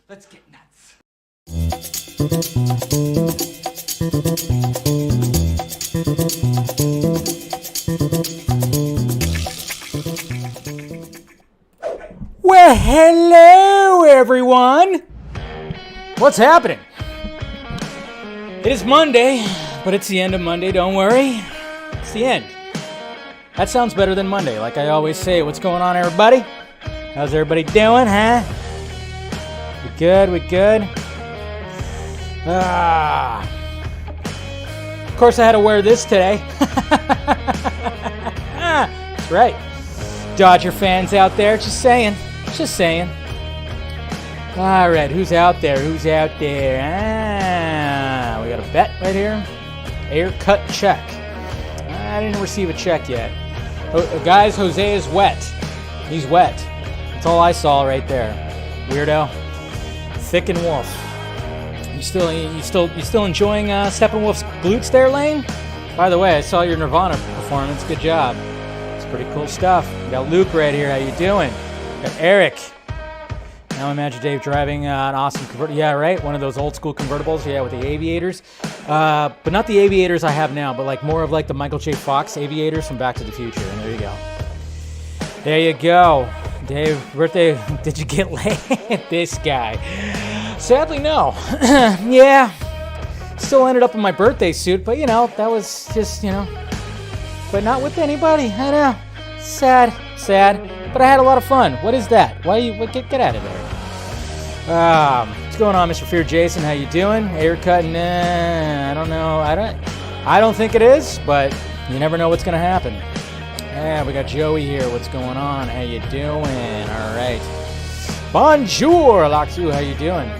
Let's get nuts. Well, hello, everyone. What's happening? It is Monday, but it's the end of Monday. Don't worry. It's the end. That sounds better than Monday, like I always say. What's going on, everybody? How's everybody doing, huh? We good? We good? Of course, I had to wear this today. That's right. Dodger fans out there, just saying. Just saying. All right, who's out there? Who's out there? We got a bet right here. Ayer cut check. I didn't receive a check yet. Guys, Jose is wet. He's wet. That's all I saw right there. Weirdo. Thick and Wolf. You still enjoying Steppenwolf's glutes there, Lane? By the way, I saw your Nirvana performance. Good job. It's pretty cool stuff. We got Luke right here. How you doing? We got Eric. Now imagine Dave driving an awesome convertible. Yeah, right? One of those old school convertibles. Yeah, with the aviators. But not the aviators I have now, but like more of like the Michael J. Fox aviators from Back to the Future. And there you go. There you go. Dave, birthday, did you get laid? This guy. Sadly, no. Yeah. Still ended up in my birthday suit, but that was just, but not with anybody. I know. Sad. But I had a lot of fun. What is that? Get out of there. What's going on, Mr. Fear Jason? How you doing? Haircut? Nah, I don't know. I don't think it is, but you never know what's gonna happen. Yeah, we got Joey here. What's going on? How you doing? All right. Bonjour, Laksu. How you doing?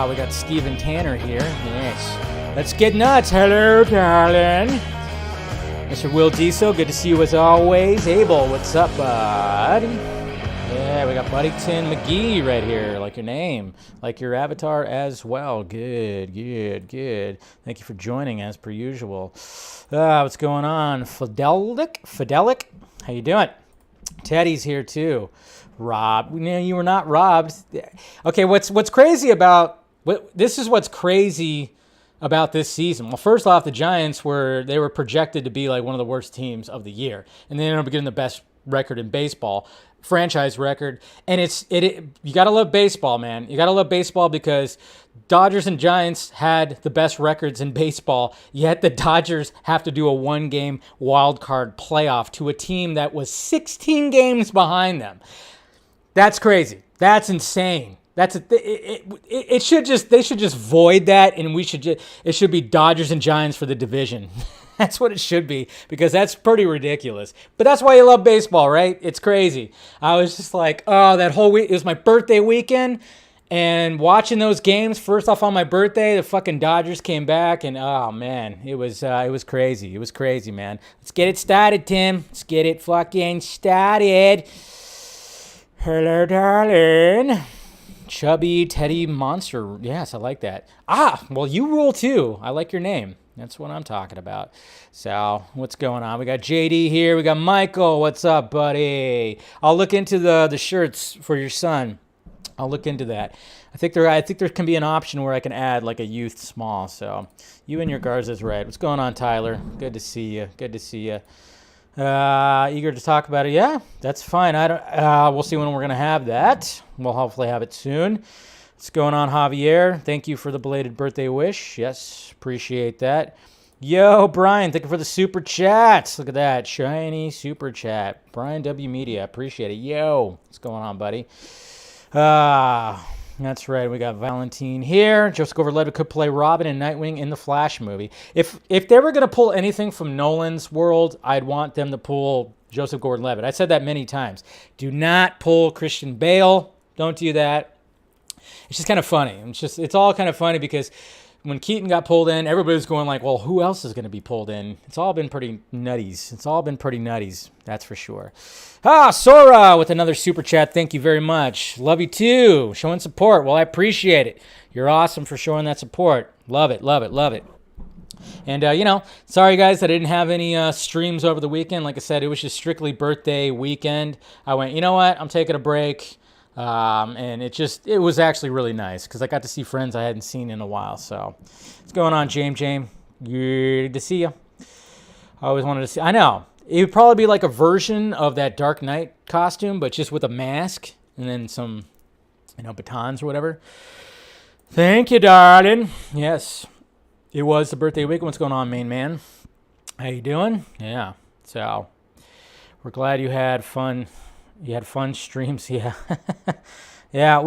We got Steven Tanner here. Yes. Let's get nuts. Hello, darling. Mr. Will Diesel, good to see you as always. Abel, what's up, buddy? Yeah, we got Buddington McGee right here, like your name, like your avatar as well. Good. Thank you for joining as per usual. What's going on? Fidelic, how you doing? Teddy's here too. Rob, you were not robbed. Okay, what's crazy about this is what's crazy about this season. Well, first off, the Giants were projected to be like one of the worst teams of the year, and they ended up getting the best record in baseball, franchise record. And you gotta love baseball, man. You gotta love baseball because Dodgers and Giants had the best records in baseball, yet the Dodgers have to do a one-game wild card playoff to a team that was 16 games behind them. That's crazy. That's insane. They should just void that, and it should be Dodgers and Giants for the division. That's what it should be, because that's pretty ridiculous. But that's why you love baseball, right? It's crazy. I was just like, that whole week, it was my birthday weekend, and watching those games, first off on my birthday, the fucking Dodgers came back, and oh man, it was crazy. It was crazy, man. Let's get it started, Tim. Let's get it fucking started. Hello, darling. Chubby Teddy Monster. Yes, I like that. Well, you rule too. I like your name. That's what I'm talking about. So, what's going on? We got JD here. We got Michael. What's up, buddy? I'll look into the shirts for your son. I'll look into that. I think there can be an option where I can add like a youth small. So, you and your Garza's right. What's going on, Tyler? Good to see you. Eager to talk about it. Yeah, that's fine. We'll see when we're gonna have that. We'll hopefully have it soon. What's going on, Javier? Thank you for the belated birthday wish. Yes, appreciate that. Yo, Brian, thank you for the super chats. Look at that shiny super chat. Brian W Media, appreciate it. Yo, what's going on, buddy? That's right. We got Valentine here. Joseph Gordon-Levitt could play Robin and Nightwing in the Flash movie. If they were going to pull anything from Nolan's world, I'd want them to pull Joseph Gordon-Levitt. I said that many times. Do not pull Christian Bale. Don't do that. It's just kind of funny. It's all kind of funny because when Keaton got pulled in, everybody was going like, well, who else is going to be pulled in? It's all been pretty nutties. That's for sure. Sora with another super chat. Thank you very much. Love you too. Showing support. Well, I appreciate it. You're awesome for showing that support. Love it. And, sorry, guys, I didn't have any streams over the weekend. Like I said, it was just strictly birthday weekend. I went, you know what? I'm taking a break. And it was actually really nice because I got to see friends I hadn't seen in a while. So what's going on, James? Good to see you. I always wanted to see. I know it would probably be like a version of that Dark Knight costume, but just with a mask and then some, batons or whatever. Thank you, darling. Yes, it was the birthday week. What's going on, main man? How you doing? Yeah. So we're glad you had fun. You had fun streams. Yeah. Yeah,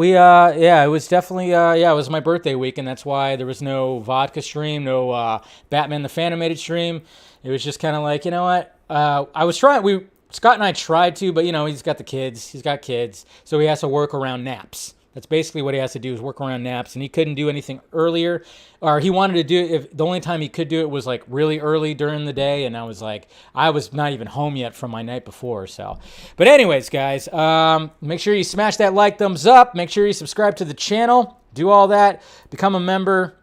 it was definitely, it was my birthday week, and that's why there was no vodka stream, no Batman the Fandome stream. It was just kind of like, you know what? Scott and I tried to, but, he's got kids, so he has to work around naps. That's basically what he has to do is work around naps, and he couldn't do anything earlier, or he wanted to do it. If the only time he could do it was like really early during the day, and I was not even home yet from my night before. So, but anyways, guys, make sure you smash that like, thumbs up. Make sure you subscribe to the channel. Do all that. Become a member.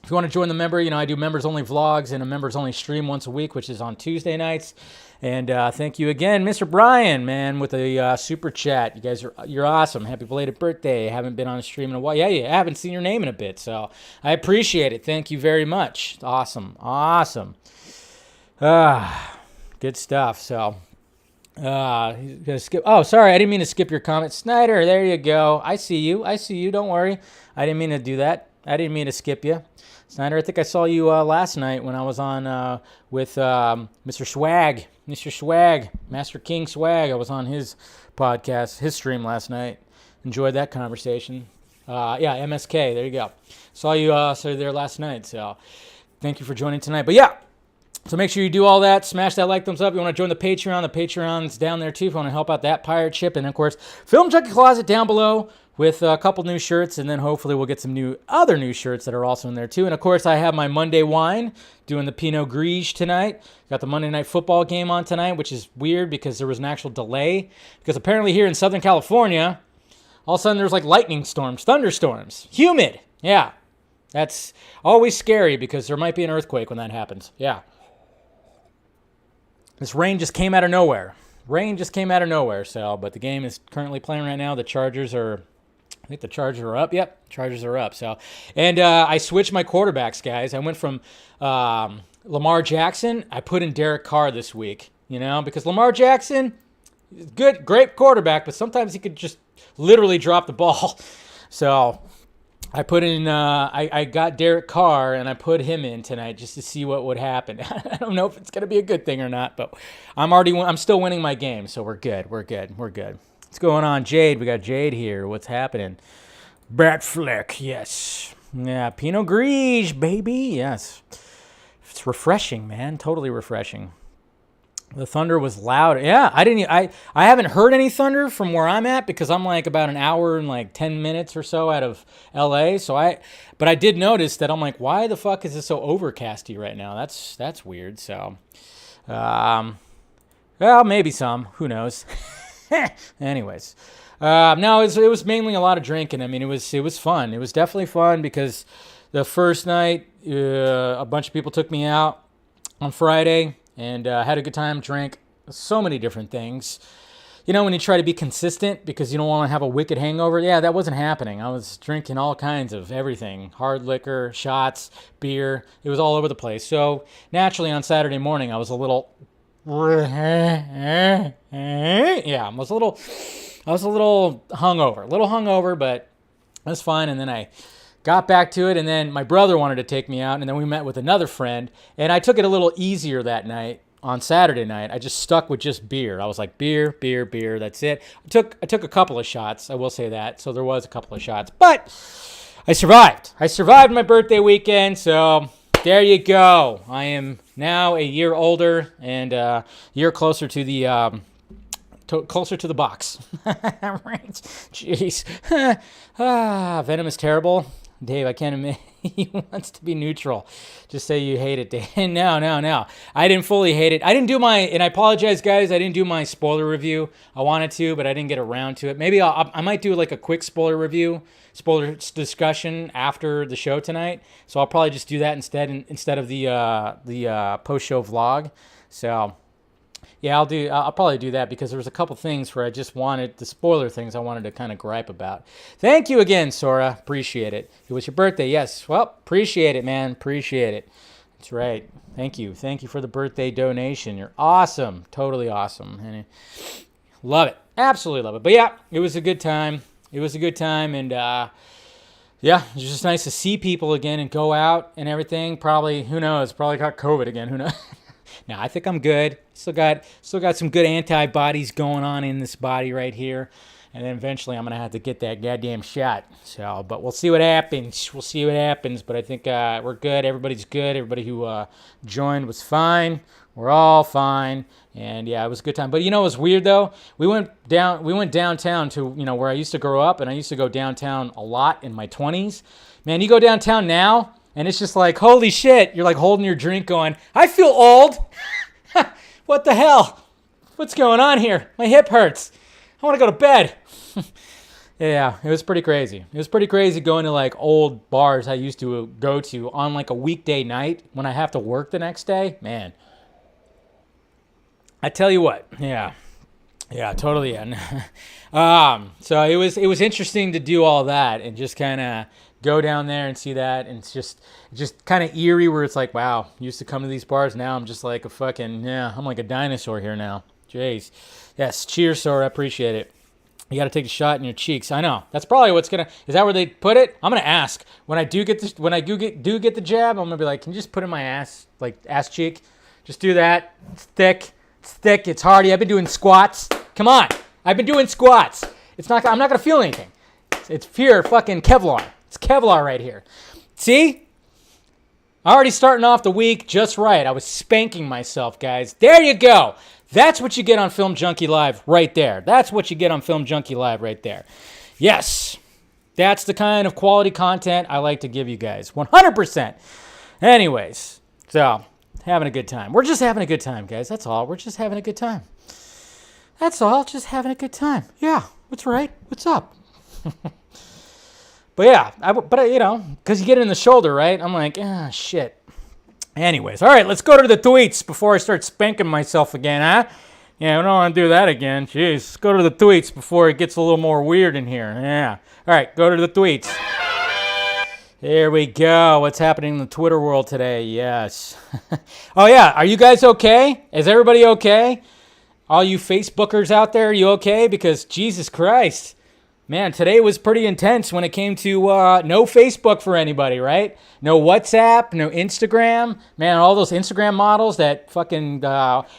If you want to join the member, I do members only vlogs and a members only stream once a week, which is on Tuesday nights. And thank you again, Mr. Brian, man, with a super chat. You guys you're awesome. Happy belated birthday. I haven't been on a stream in a while. Yeah, I haven't seen your name in a bit, so I appreciate it. Thank you very much. Awesome. Good stuff. So, gonna skip. Oh, sorry, I didn't mean to skip your comment, Snyder. There you go. I see you. Don't worry. I didn't mean to do that. I didn't mean to skip you. Snyder, I think I saw you last night when I was on with Mr. Swag, Master King Swag. I was on his podcast, his stream last night. Enjoyed that conversation. MSK, there you go. Saw you there last night, so thank you for joining tonight. But yeah, so make sure you do all that. Smash that like, thumbs up. You want to join the Patreon's down there too if you want to help out that pirate ship. And of course, Film Junkie Closet down below with a couple new shirts, and then hopefully we'll get some other new shirts that are also in there too. And of course, I have my Monday wine, doing the Pinot Gris tonight. Got the Monday Night Football game on tonight, which is weird because there was an actual delay. Because apparently here in Southern California, all of a sudden there's like lightning storms, thunderstorms, humid. Yeah, that's always scary because there might be an earthquake when that happens. Yeah. This rain just came out of nowhere. So, but the game is currently playing right now. I think the Chargers are up. Yep, Chargers are up. So, and I switched my quarterbacks, guys. I went from Lamar Jackson. I put in Derek Carr this week, because Lamar Jackson, great quarterback, but sometimes he could just literally drop the ball. So I put in, I got Derek Carr, and I put him in tonight just to see what would happen. I don't know if it's going to be a good thing or not, but I'm still winning my game, so we're good. What's going on, Jade? We got Jade here. What's happening? Affleck, yes. Yeah, Pinot Gris, baby, yes. It's refreshing, man. Totally refreshing. The thunder was loud. Yeah, I haven't heard any thunder from where I'm at because I'm like about an hour and like 10 minutes or so out of LA. But I did notice that I'm like, why the fuck is this so overcasty right now? That's weird. So, well, maybe some. Who knows? Anyways, no, it was mainly a lot of drinking. I mean, it was fun. It was definitely fun because the first night, a bunch of people took me out on Friday and had a good time, drank so many different things. When you try to be consistent because you don't want to have a wicked hangover, yeah, that wasn't happening. I was drinking all kinds of everything, hard liquor, shots, beer. It was all over the place. So naturally on Saturday morning, I was a little... Yeah, I was a little hungover, but that's fine. And then I got back to it, and then my brother wanted to take me out, and then we met with another friend, and I took it a little easier that night. On Saturday night, I just stuck with just beer. I was like, beer, that's it. I took a couple of shots, I will say that. So there was a couple of shots, but I survived. I survived my birthday weekend, so there you go. I am now a year older and a year closer to the box. Right? Jeez. Venom is terrible. Dave, I can't admit he wants to be neutral. Just say you hate it, Dave. No. I didn't fully hate it. And I apologize, guys. I didn't do my spoiler review. I wanted to, but I didn't get around to it. Maybe I might do like a quick spoiler discussion after the show tonight. So I'll probably just do that instead of the post-show vlog. So Yeah, I'll probably do that because there was a couple things where I just wanted the spoiler things I wanted to kind of gripe about. Thank you again, Sora. Appreciate it. It was your birthday. Yes. Well, appreciate it, man. Appreciate it. That's right. Thank you. Thank you for the birthday donation. You're awesome. Totally awesome. And love it. Absolutely love it. But yeah, it was a good time. It was a good time, and yeah, it was just nice to see people again and go out and everything. Probably, who knows? Probably got COVID again. Who knows? No, I think I'm good. Still got some good antibodies going on in this body right here. And then eventually I'm going to have to get that goddamn shot. So, but we'll see what happens. We'll see what happens. But I think we're good. Everybody's good. Everybody who joined was fine. We're all fine. And yeah, it was a good time. But you know what's weird though? We went downtown to, where I used to grow up, and I used to go downtown a lot in my 20s. Man, you go downtown now, and it's just like, holy shit. You're like holding your drink going, I feel old. What the hell? What's going on here? My hip hurts. I want to go to bed. Yeah, it was pretty crazy. It was pretty crazy going to like old bars I used to go to on like a weekday night when I have to work the next day. Man, I tell you what. Yeah, totally. Yeah. So it was interesting to do all that and just kind of go down there and see that, and it's just kind of eerie where it's like, wow, used to come to these bars, now I'm just like a fucking, I'm like a dinosaur here now. Jeez. Yes, cheers, Sora, I appreciate it. You got to take a shot in your cheeks. I know. That's probably what's gonna. Is that where they put it? I'm gonna ask when I do get this. When I do get the jab, I'm gonna be like, can you just put it in my ass, like ass cheek? Just do that. It's thick. It's thick. It's hardy. I've been doing squats. Come on. I've been doing squats. It's not. I'm not gonna feel anything. It's pure fucking Kevlar. It's Kevlar right here. See? Already starting off the week just right. I was spanking myself, guys. There you go. That's what you get on Film Junkee Live right there. That's what you get on Film Junkee Live right there. Yes. That's the kind of quality content I like to give you guys. 100%. Anyways, so having a good time. We're just having a good time, guys. That's all. We're just having a good time. That's all. Just having a good time. Yeah. What's right? What's up? But yeah, because you get it in the shoulder, right? I'm like, shit. Anyways, all right, let's go to the tweets before I start spanking myself again, huh? Yeah, I don't want to do that again. Jeez, let's go to the tweets before it gets a little more weird in here. Yeah. All right, go to the tweets. There we go. What's happening in the Twitter world today? Yes. Oh, yeah. Are you guys okay? Is everybody okay? All you Facebookers out there, are you okay? Because Jesus Christ. Man, today was pretty intense when it came to no Facebook for anybody, right? No WhatsApp, no Instagram. Man, all those Instagram models that fucking,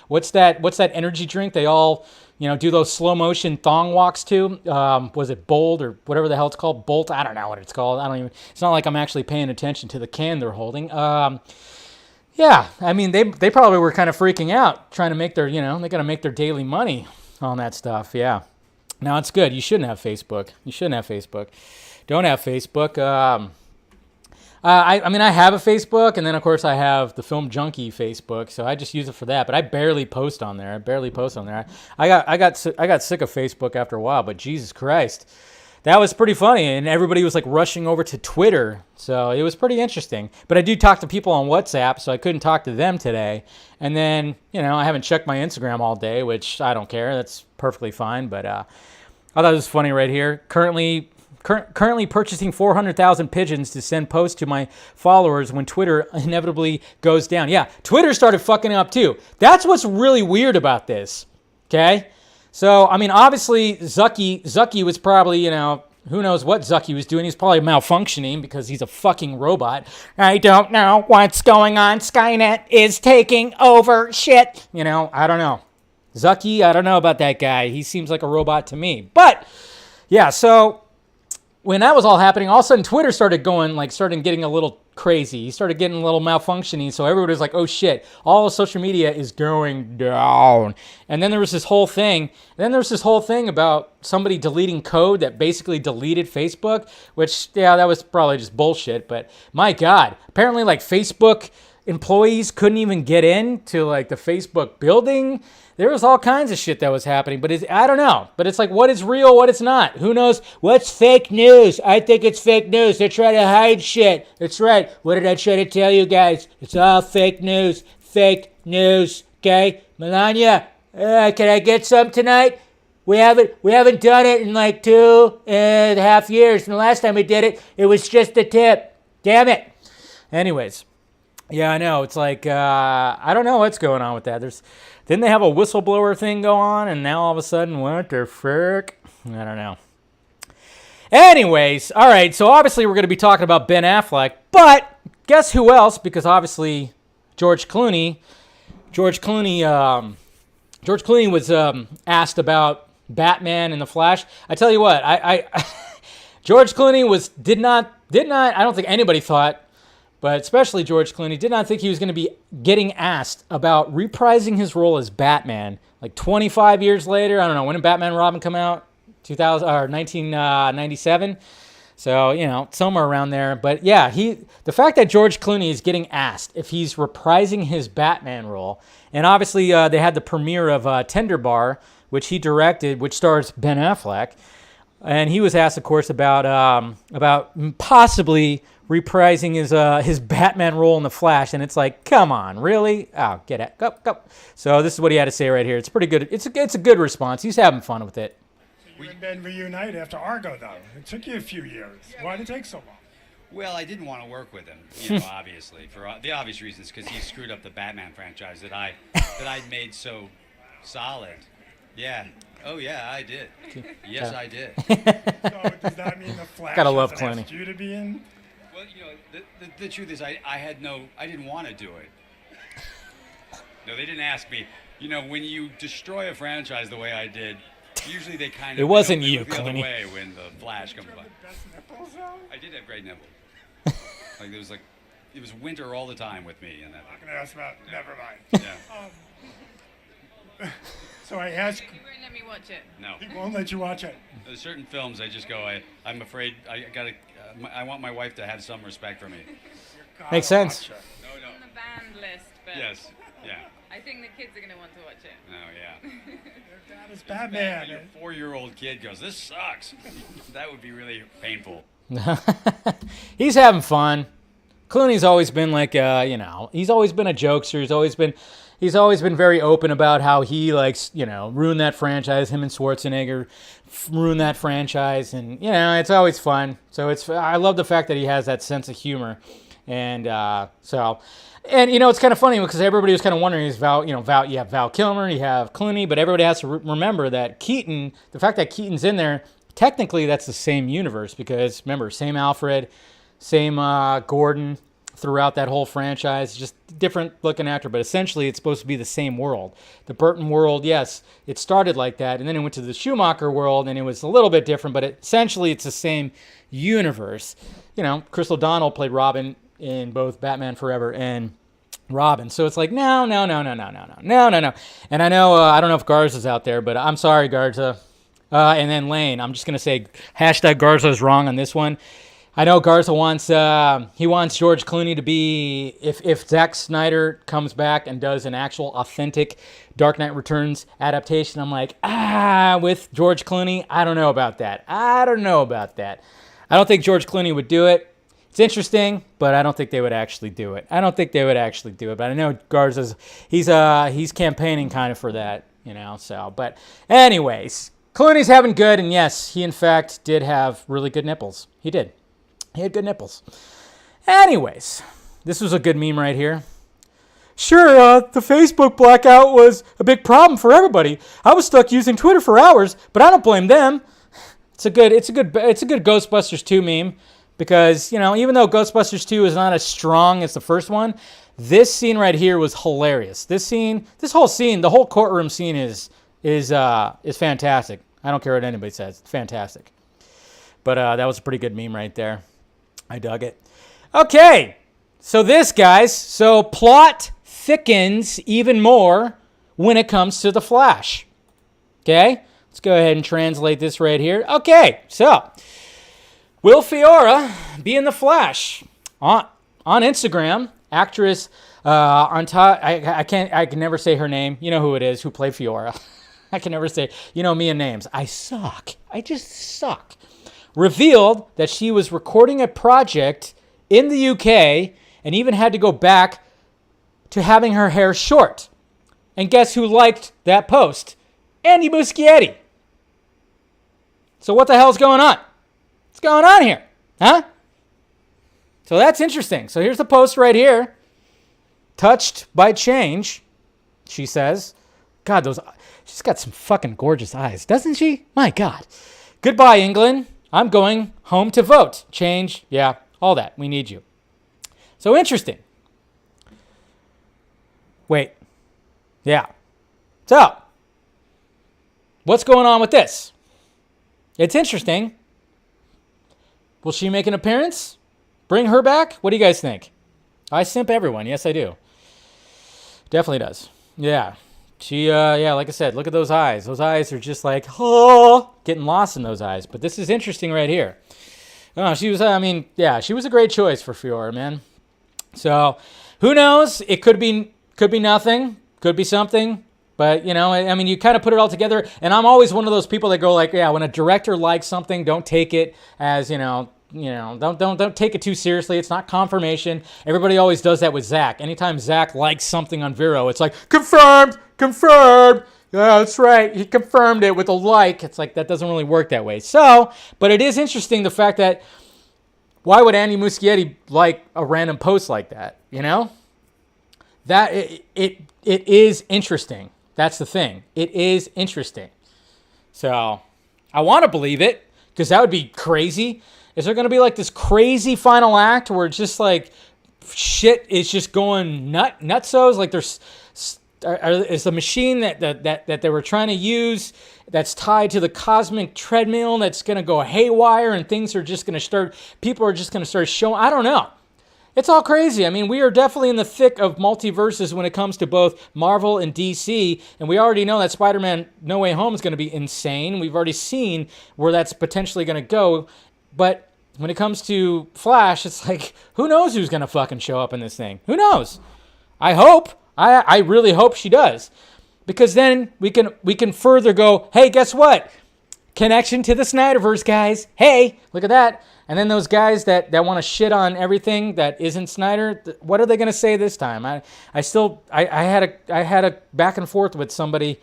what's that energy drink they all, do those slow motion thong walks to? Was it Bold or whatever the hell it's called? Bolt? I don't know what it's called. It's not like I'm actually paying attention to the can they're holding. Yeah, I mean, they probably were kind of freaking out trying to make their, they got to make their daily money on that stuff. Yeah. Now, it's good. You shouldn't have Facebook. You shouldn't have Facebook. Don't have Facebook. I have a Facebook, and then, of course, I have the Film Junkee Facebook, so I just use it for that. But I barely post on there. I got sick of Facebook after a while, but Jesus Christ. That was pretty funny, and everybody was, like, rushing over to Twitter, so it was pretty interesting. But I do talk to people on WhatsApp, so I couldn't talk to them today. And then, I haven't checked my Instagram all day, which I don't care. That's perfectly fine, but I thought it was funny right here. Currently purchasing 400,000 pigeons to send posts to my followers when Twitter inevitably goes down. Yeah, Twitter started fucking up, too. That's what's really weird about this, okay? So, obviously, Zucky was probably, who knows what Zucky was doing. He's probably malfunctioning because he's a fucking robot. I don't know what's going on. Skynet is taking over shit. I don't know. Zucky, I don't know about that guy. He seems like a robot to me. But, yeah, so when that was all happening, all of a sudden Twitter started getting a little crazy. He started getting a little malfunctioning. So everybody was like, oh shit, all of social media is going down. And then there was this whole thing. About somebody deleting code that basically deleted Facebook, which, yeah, that was probably just bullshit. But my God, apparently like Facebook employees couldn't even get into like the Facebook building. There was all kinds of shit that was happening, but I don't know. But it's like, what is real, what is not? Who knows? What's fake news? I think it's fake news. They're trying to hide shit. That's right. What did I try to tell you guys? It's all fake news. Fake news, okay? Melania, Can I get some tonight? We haven't done it in like 2.5 years. And the last time we did it, it was just a tip. Damn it. Anyways, yeah, I know. It's like, I don't know what's going on with that. Didn't they have a whistleblower thing go on? And now all of a sudden, what the frick? I don't know. Anyways, all right. So obviously we're going to be talking about Ben Affleck. But guess who else? Because obviously George Clooney was asked about Batman and the Flash. I tell you what, I George Clooney did not. I don't think anybody thought, but especially George Clooney did not think he was going to be getting asked about reprising his role as Batman like 25 years later. I don't know, when did Batman and Robin come out? 1997. So, somewhere around there. But yeah, the fact that George Clooney is getting asked if he's reprising his Batman role, and obviously they had the premiere of Tender Bar, which he directed, which stars Ben Affleck, and he was asked, of course, about possibly reprising his Batman role in the Flash, and it's like, come on, really? Oh, get it, go. So this is what he had to say right here. It's pretty good. It's a good response. He's having fun with it. You and Ben reunited after Argo, though. It took you a few years. Why did it take so long? Well, I didn't want to work with him, obviously, for the obvious reasons, because he screwed up the Batman franchise that I'd made so solid. Yeah. Oh, yeah, I did. Yes, I did. So does that mean the Flash Gotta love hasn't Clooney. asked you to be in? Well, the truth is, I didn't want to do it. No, they didn't ask me. When you destroy a franchise the way I did, usually they kind of... It wasn't they you, look the other Clooney. way when the Flash comes by. Best nipples, though? I did have great nipples. It was winter all the time with me. And that. I'm not going to ask about... Never mind. Yeah. So I asked... You won't let me watch it. No. He won't let you watch it. There's certain films I just go, I'm afraid I want my wife to have some respect for me. Gotta Makes sense. watch it. No. On the banned list, but Yes. Yeah. I think the kids are going to want to watch it. No, yeah. Their dad is Batman. Your 4-year-old kid goes, this sucks. That would be really painful. He's having fun. Clooney's always been like, he's always been a jokester. He's always been very open about how he likes, ruin that franchise. Him and Schwarzenegger ruin that franchise, and it's always fun. So I love the fact that he has that sense of humor, and it's kind of funny because everybody was kind of wondering, you have Val Kilmer, you have Clooney, but everybody has to remember that Keaton, the fact that Keaton's in there, technically that's the same universe because remember, same Alfred, same Gordon throughout that whole franchise, just different looking actor, but essentially it's supposed to be the same world. The Burton world, yes, it started like that, and then it went to the Schumacher world, and it was a little bit different, but essentially it's the same universe. Chris O'Donnell played Robin in both Batman Forever and Robin, so it's like no. And I know I don't know if Garza's out there, but I'm sorry, Garza. And then Lane, I'm just gonna say hashtag Garza's wrong on this one. I know Garza wants George Clooney to be, if Zack Snyder comes back and does an actual authentic Dark Knight Returns adaptation, I'm like, with George Clooney, I don't know about that. I don't think George Clooney would do it. It's interesting, but I don't think they would actually do it. But I know Garza's, he's campaigning kind of for that, so. But anyways, Clooney's having good, and yes, he in fact did have really good nipples. He did. He had good nipples. Anyways, this was a good meme right here. Sure, the Facebook blackout was a big problem for everybody. I was stuck using Twitter for hours, but I don't blame them. It's a good Ghostbusters 2 meme because, even though Ghostbusters 2 is not as strong as the first one, this scene right here was hilarious. The whole courtroom scene is fantastic. I don't care what anybody says. It's fantastic. But that was a pretty good meme right there. I dug it. Okay, so plot thickens even more when it comes to the Flash. Okay, let's go ahead and translate this right here. Okay, so will Fiora be in the Flash? On Instagram, actress I can never say her name. You know who it is, who played Fiora. I can never say, me and names. I suck. I just suck. Revealed that she was recording a project in the UK and even had to go back to having her hair short. And guess who liked that post? Andy Muschietti. So what the hell's going on? What's going on here? Huh? So that's interesting. So here's the post right here. Touched by change, she says. God, she's got some fucking gorgeous eyes, doesn't she? My God. Goodbye, England. I'm going home to vote. Change, yeah, all that. We need you. So interesting. Wait. Yeah. So, what's going on with this? It's interesting. Will she make an appearance? Bring her back? What do you guys think? I simp everyone. Yes, I do. Definitely does. Yeah. She, like I said, look at those eyes. Those eyes are just like, oh, getting lost in those eyes. But this is interesting right here. Oh, she was a great choice for Fiora, man. So, who knows? It could be nothing. Could be something. But, you kind of put it all together. And I'm always one of those people that go like, yeah, when a director likes something, don't take it as, don't take it too seriously. It's not confirmation. Everybody always does that with ZACK. Anytime ZACK likes something on Vero, it's like, confirmed. Yeah, that's right. He confirmed it with a like. It's like, that doesn't really work that way. So, but it is interesting the fact that, why would Andy Muschietti like a random post like that? That it is interesting. That's the thing. It is interesting. So I want to believe it because that would be crazy. Is there going to be like this crazy final act where it's just like shit is just going nutsos? Like is the machine that they were trying to use that's tied to the cosmic treadmill that's going to go haywire and things are just going to people are just going to start showing. I don't know. It's all crazy. I mean, we are definitely in the thick of multiverses when it comes to both Marvel and DC, and we already know that Spider-Man No Way Home is going to be insane. We've already seen where that's potentially going to go, but when it comes to Flash, it's like, who knows who's going to fucking show up in this thing? Who knows? I hope. I really hope she does, because then we can further go, hey, guess what? Connection to the Snyderverse, guys. Hey, look at that. And then those guys that want to shit on everything that isn't Snyder, what are they going to say this time? I had a back and forth with somebody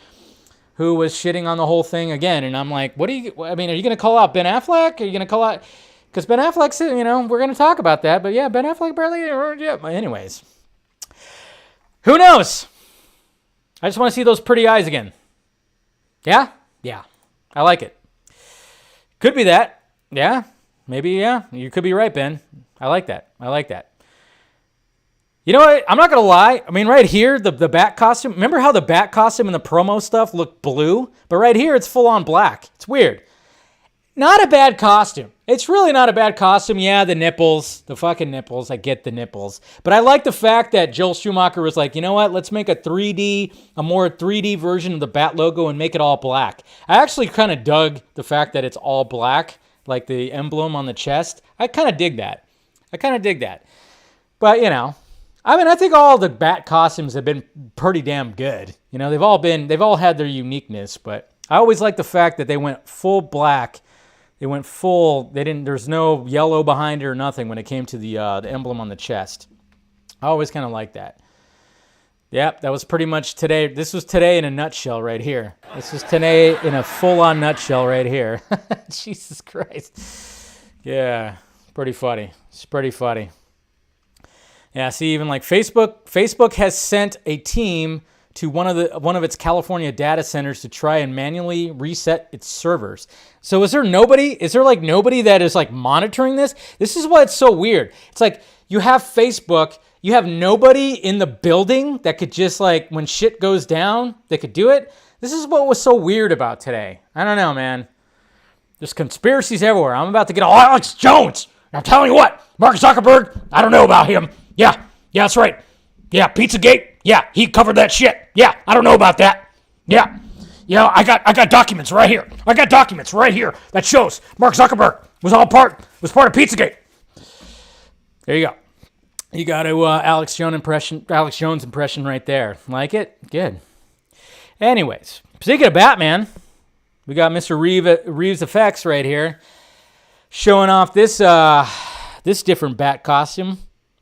who was shitting on the whole thing again, and I'm like, are you going to call out Ben Affleck? Are you going to call out, because Ben Affleck said, we're going to talk about that, but yeah, Ben Affleck barely, yeah. Anyways, who knows? I just want to see those pretty eyes again. Yeah, I like it. Could be that. Yeah. Maybe, yeah. You could be right, Ben. I like that. You know what? I'm not going to lie. I mean, right here, the bat costume. Remember how the bat costume and the promo stuff looked blue? But right here, it's full on black. It's weird. Not a bad costume. It's really not a bad costume. Yeah, the nipples. The fucking nipples. I get the nipples. But I like the fact that Joel Schumacher was like, you know what? Let's make a more 3D version of the bat logo and make it all black. I actually kind of dug the fact that it's all black. Like the emblem on the chest. I kind of dig that. But, I think all the bat costumes have been pretty damn good. They've all had their uniqueness, but I always like the fact that they went full black. There's no yellow behind it or nothing when it came to the emblem on the chest. I always kind of like that. Yep, that was pretty much today. This was today in a nutshell right here. This was today in a full-on nutshell right here. Jesus Christ. Yeah, pretty funny. It's pretty funny. Yeah, see, even like Facebook has sent a team to one of its California data centers to try and manually reset its servers. So is there nobody that is like monitoring this? This is why it's so weird. It's like you have Facebook. You have nobody in the building that could just like, when shit goes down, they could do it. This is what was so weird about today. I don't know, man. There's conspiracies everywhere. I'm about to get all Alex Jones. And I'm telling you what, Mark Zuckerberg, I don't know about him. Yeah, that's right. Yeah, Pizzagate. Yeah, he covered that shit. Yeah, I don't know about that. Yeah, I got documents right here. That shows Mark Zuckerberg was part of Pizzagate. There you go. You got a Alex Jones impression right there. Like it? Good. Anyways, speaking of Batman, we got Mr. Reeves Effects right here, showing off this different bat costume.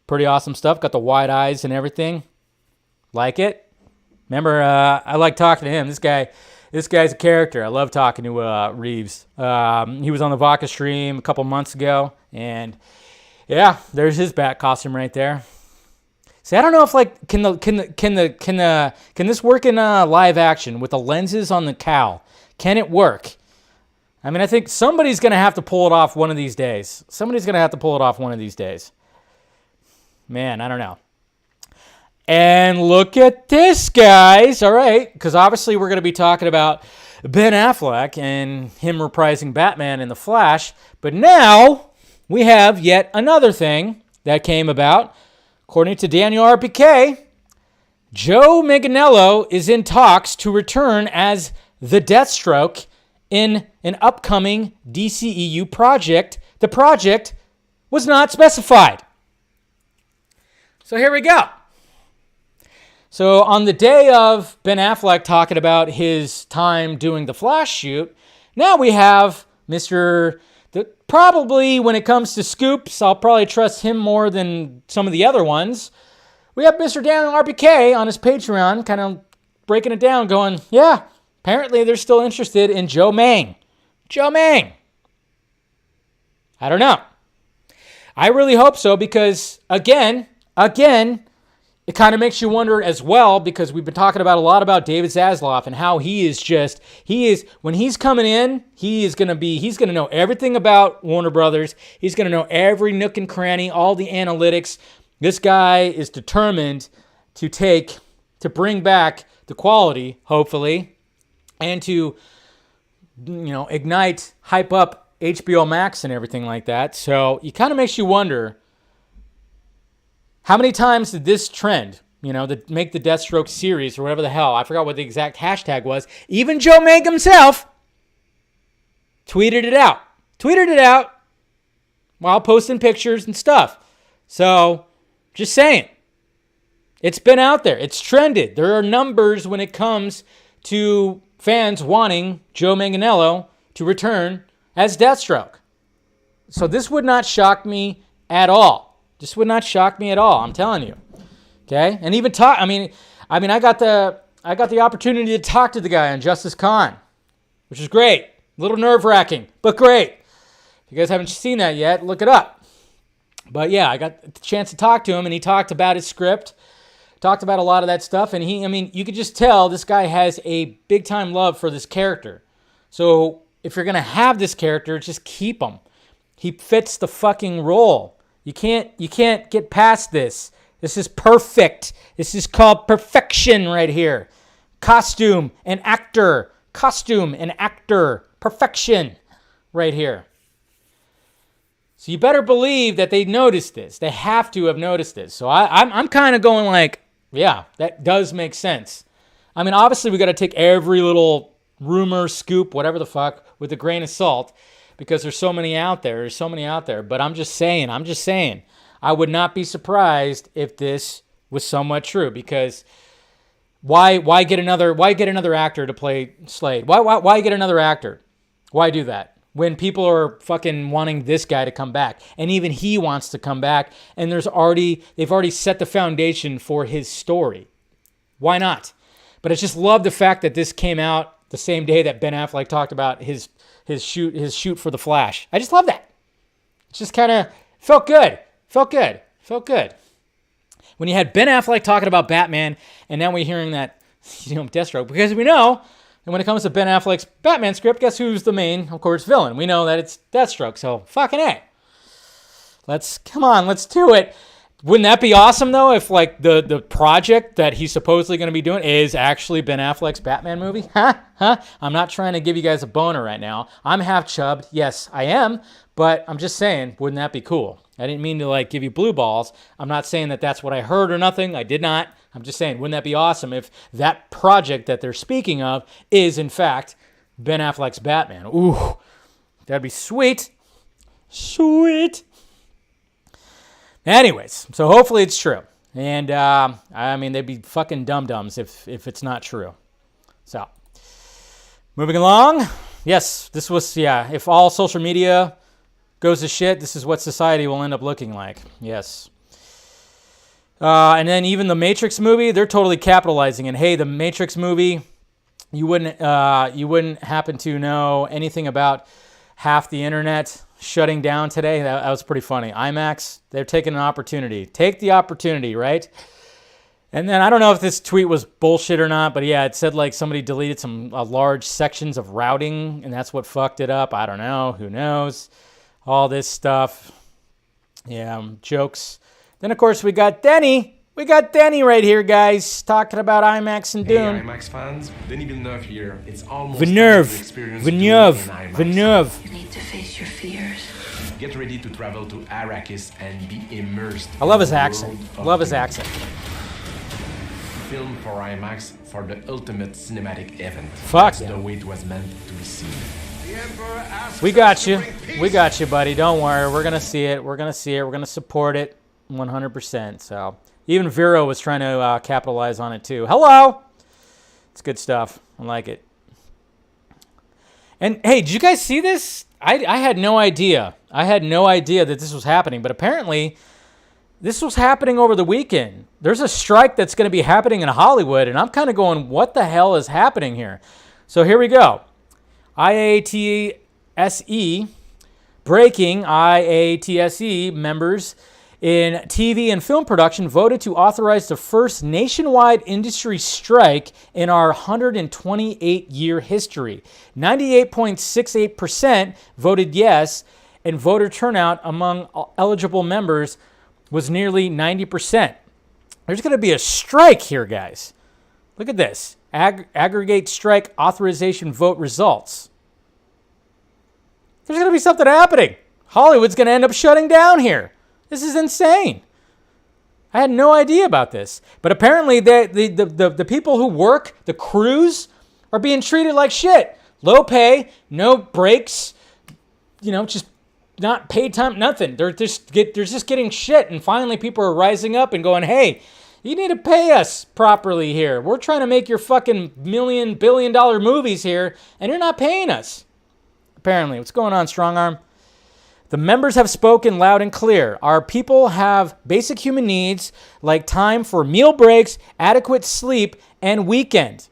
Pretty awesome stuff. Got the wide eyes and everything. Like it? Remember, I like talking to him. This guy's a character. I love talking to Reeves. He was on the Vodka stream a couple months ago, and yeah, there's his bat costume right there. See, I don't know if like can this work in live action with the lenses on the cowl? Can it work? I mean, I think somebody's gonna have to pull it off one of these days. Man, I don't know. And look at this, guys. All right, because obviously we're gonna be talking about Ben Affleck and him reprising Batman in The Flash. But now we have yet another thing that came about. According to Daniel RPK, Joe Manganiello is in talks to return as the Deathstroke in an upcoming DCEU project. The project was not specified. So here we go. So on the day of Ben Affleck talking about his time doing the Flash shoot, now we have probably when it comes to scoops, I'll probably trust him more than some of the other ones. We have Mr. Daniel RPK on his Patreon kind of breaking it down going, yeah, apparently they're still interested in Joe Mang. I don't know. I really hope so because, again, it kind of makes you wonder as well because we've been talking about a lot about David Zaslav and how when he's coming in, he's going to know everything about Warner Brothers. He's going to know every nook and cranny, all the analytics. This guy is determined to bring back the quality, hopefully, and to, ignite, hype up HBO Max and everything like that. So it kind of makes you wonder, how many times did this trend, to make the Deathstroke series or whatever the hell, I forgot what the exact hashtag was, even Joe Mank himself tweeted it out while posting pictures and stuff. So, just saying, it's been out there. It's trended. There are numbers when it comes to fans wanting Joe Manganiello to return as Deathstroke. So this would not shock me at all. I'm telling you. Okay? And even I got the opportunity to talk to the guy on Justice Con, which is great. A little nerve-wracking, but great. If you guys haven't seen that yet, look it up. But yeah, I got the chance to talk to him, and he talked about his script, talked about a lot of that stuff, and you could just tell this guy has a big-time love for this character. So if you're going to have this character, just keep him. He fits the fucking role. You can't get past this. This is perfect. This is called perfection right here. Costume and actor. Perfection right here. So you better believe that they noticed this. They have to have noticed this. So I'm kind of going like, yeah, that does make sense. I mean, obviously we got to take every little rumor, scoop, whatever the fuck, with a grain of salt. Because there's so many out there. But I'm just saying. I would not be surprised if this was somewhat true. Because why get another actor to play Slade? Why get another actor? Why do that? When people are fucking wanting this guy to come back. And even he wants to come back. And they've already set the foundation for his story. Why not? But I just love the fact that this came out the same day that Ben Affleck talked about his shoot for The Flash. I just love that. It just kind of felt good. When you had Ben Affleck talking about Batman, and now we're hearing that, Deathstroke, because we know, and when it comes to Ben Affleck's Batman script, guess who's the main, of course, villain? We know that it's Deathstroke, so fucking A. Let's do it. Wouldn't that be awesome, though, if, like, the project that he's supposedly going to be doing is actually Ben Affleck's Batman movie? Huh? I'm not trying to give you guys a boner right now. I'm half chubbed. Yes, I am. But I'm just saying, wouldn't that be cool? I didn't mean to, like, give you blue balls. I'm not saying that that's what I heard or nothing. I did not. I'm just saying, wouldn't that be awesome if that project that they're speaking of is, in fact, Ben Affleck's Batman? Ooh, that'd be sweet. Sweet. Anyways, so hopefully it's true. And, they'd be fucking dum-dums if it's not true. So, moving along. Yes, this was, if all social media goes to shit, this is what society will end up looking like. Yes. And then even the Matrix movie, they're totally capitalizing. And hey, the Matrix movie, you wouldn't happen to know anything about half the internet shutting down today. That was pretty funny. IMAX, they're taking an opportunity. Take the opportunity, right? And then I don't know if this tweet was bullshit or not, but yeah, it said like somebody deleted some large sections of routing, and that's what fucked it up. I don't know. Who knows? All this stuff. Yeah, jokes. Then, of course, we got Denny. We got Denny right here, guys, talking about IMAX and Dune. Hey, IMAX fans, Denis Villeneuve here. It's almost Villeneuve. time to experience Villeneuve. Dune in IMAX. Villeneuve. You need to face your fears. Get ready to travel to Arrakis and be immersed. I love his in the accent. world of Love his Dune. accent. Film for IMAX for the ultimate cinematic event. Fuck That's yeah. the way it was meant to be seen. We got you. We got you, buddy. Don't worry. We're going to see it. We're going to see it. We're going to support it 100%. So even Vero was trying to capitalize on it too. Hello. It's good stuff. I like it. And hey, did you guys see this? I had no idea. I had no idea that this was happening, but apparently this was happening over the weekend. There's a strike that's going to be happening in Hollywood, and I'm kind of going, what the hell is happening here? So here we go. IATSE, breaking IATSE members in TV and film production voted to authorize the first nationwide industry strike in our 128-year history. 98.68% voted yes, and voter turnout among eligible members was nearly 90%. There's going to be a strike here, guys. Look at this. Aggregate strike authorization vote results. There's going to be something happening. Hollywood's going to end up shutting down here. This is insane. I had no idea about this. But apparently the people who work, the crews, are being treated like shit. Low pay, no breaks, just not paid time, nothing. They're just getting shit. And finally people are rising up and going, hey, you need to pay us properly here. We're trying to make your fucking $1 billion movies here, and you're not paying us. Apparently. What's going on, Strong Arm? The members have spoken loud and clear. Our people have basic human needs like time for meal breaks, adequate sleep, and weekend.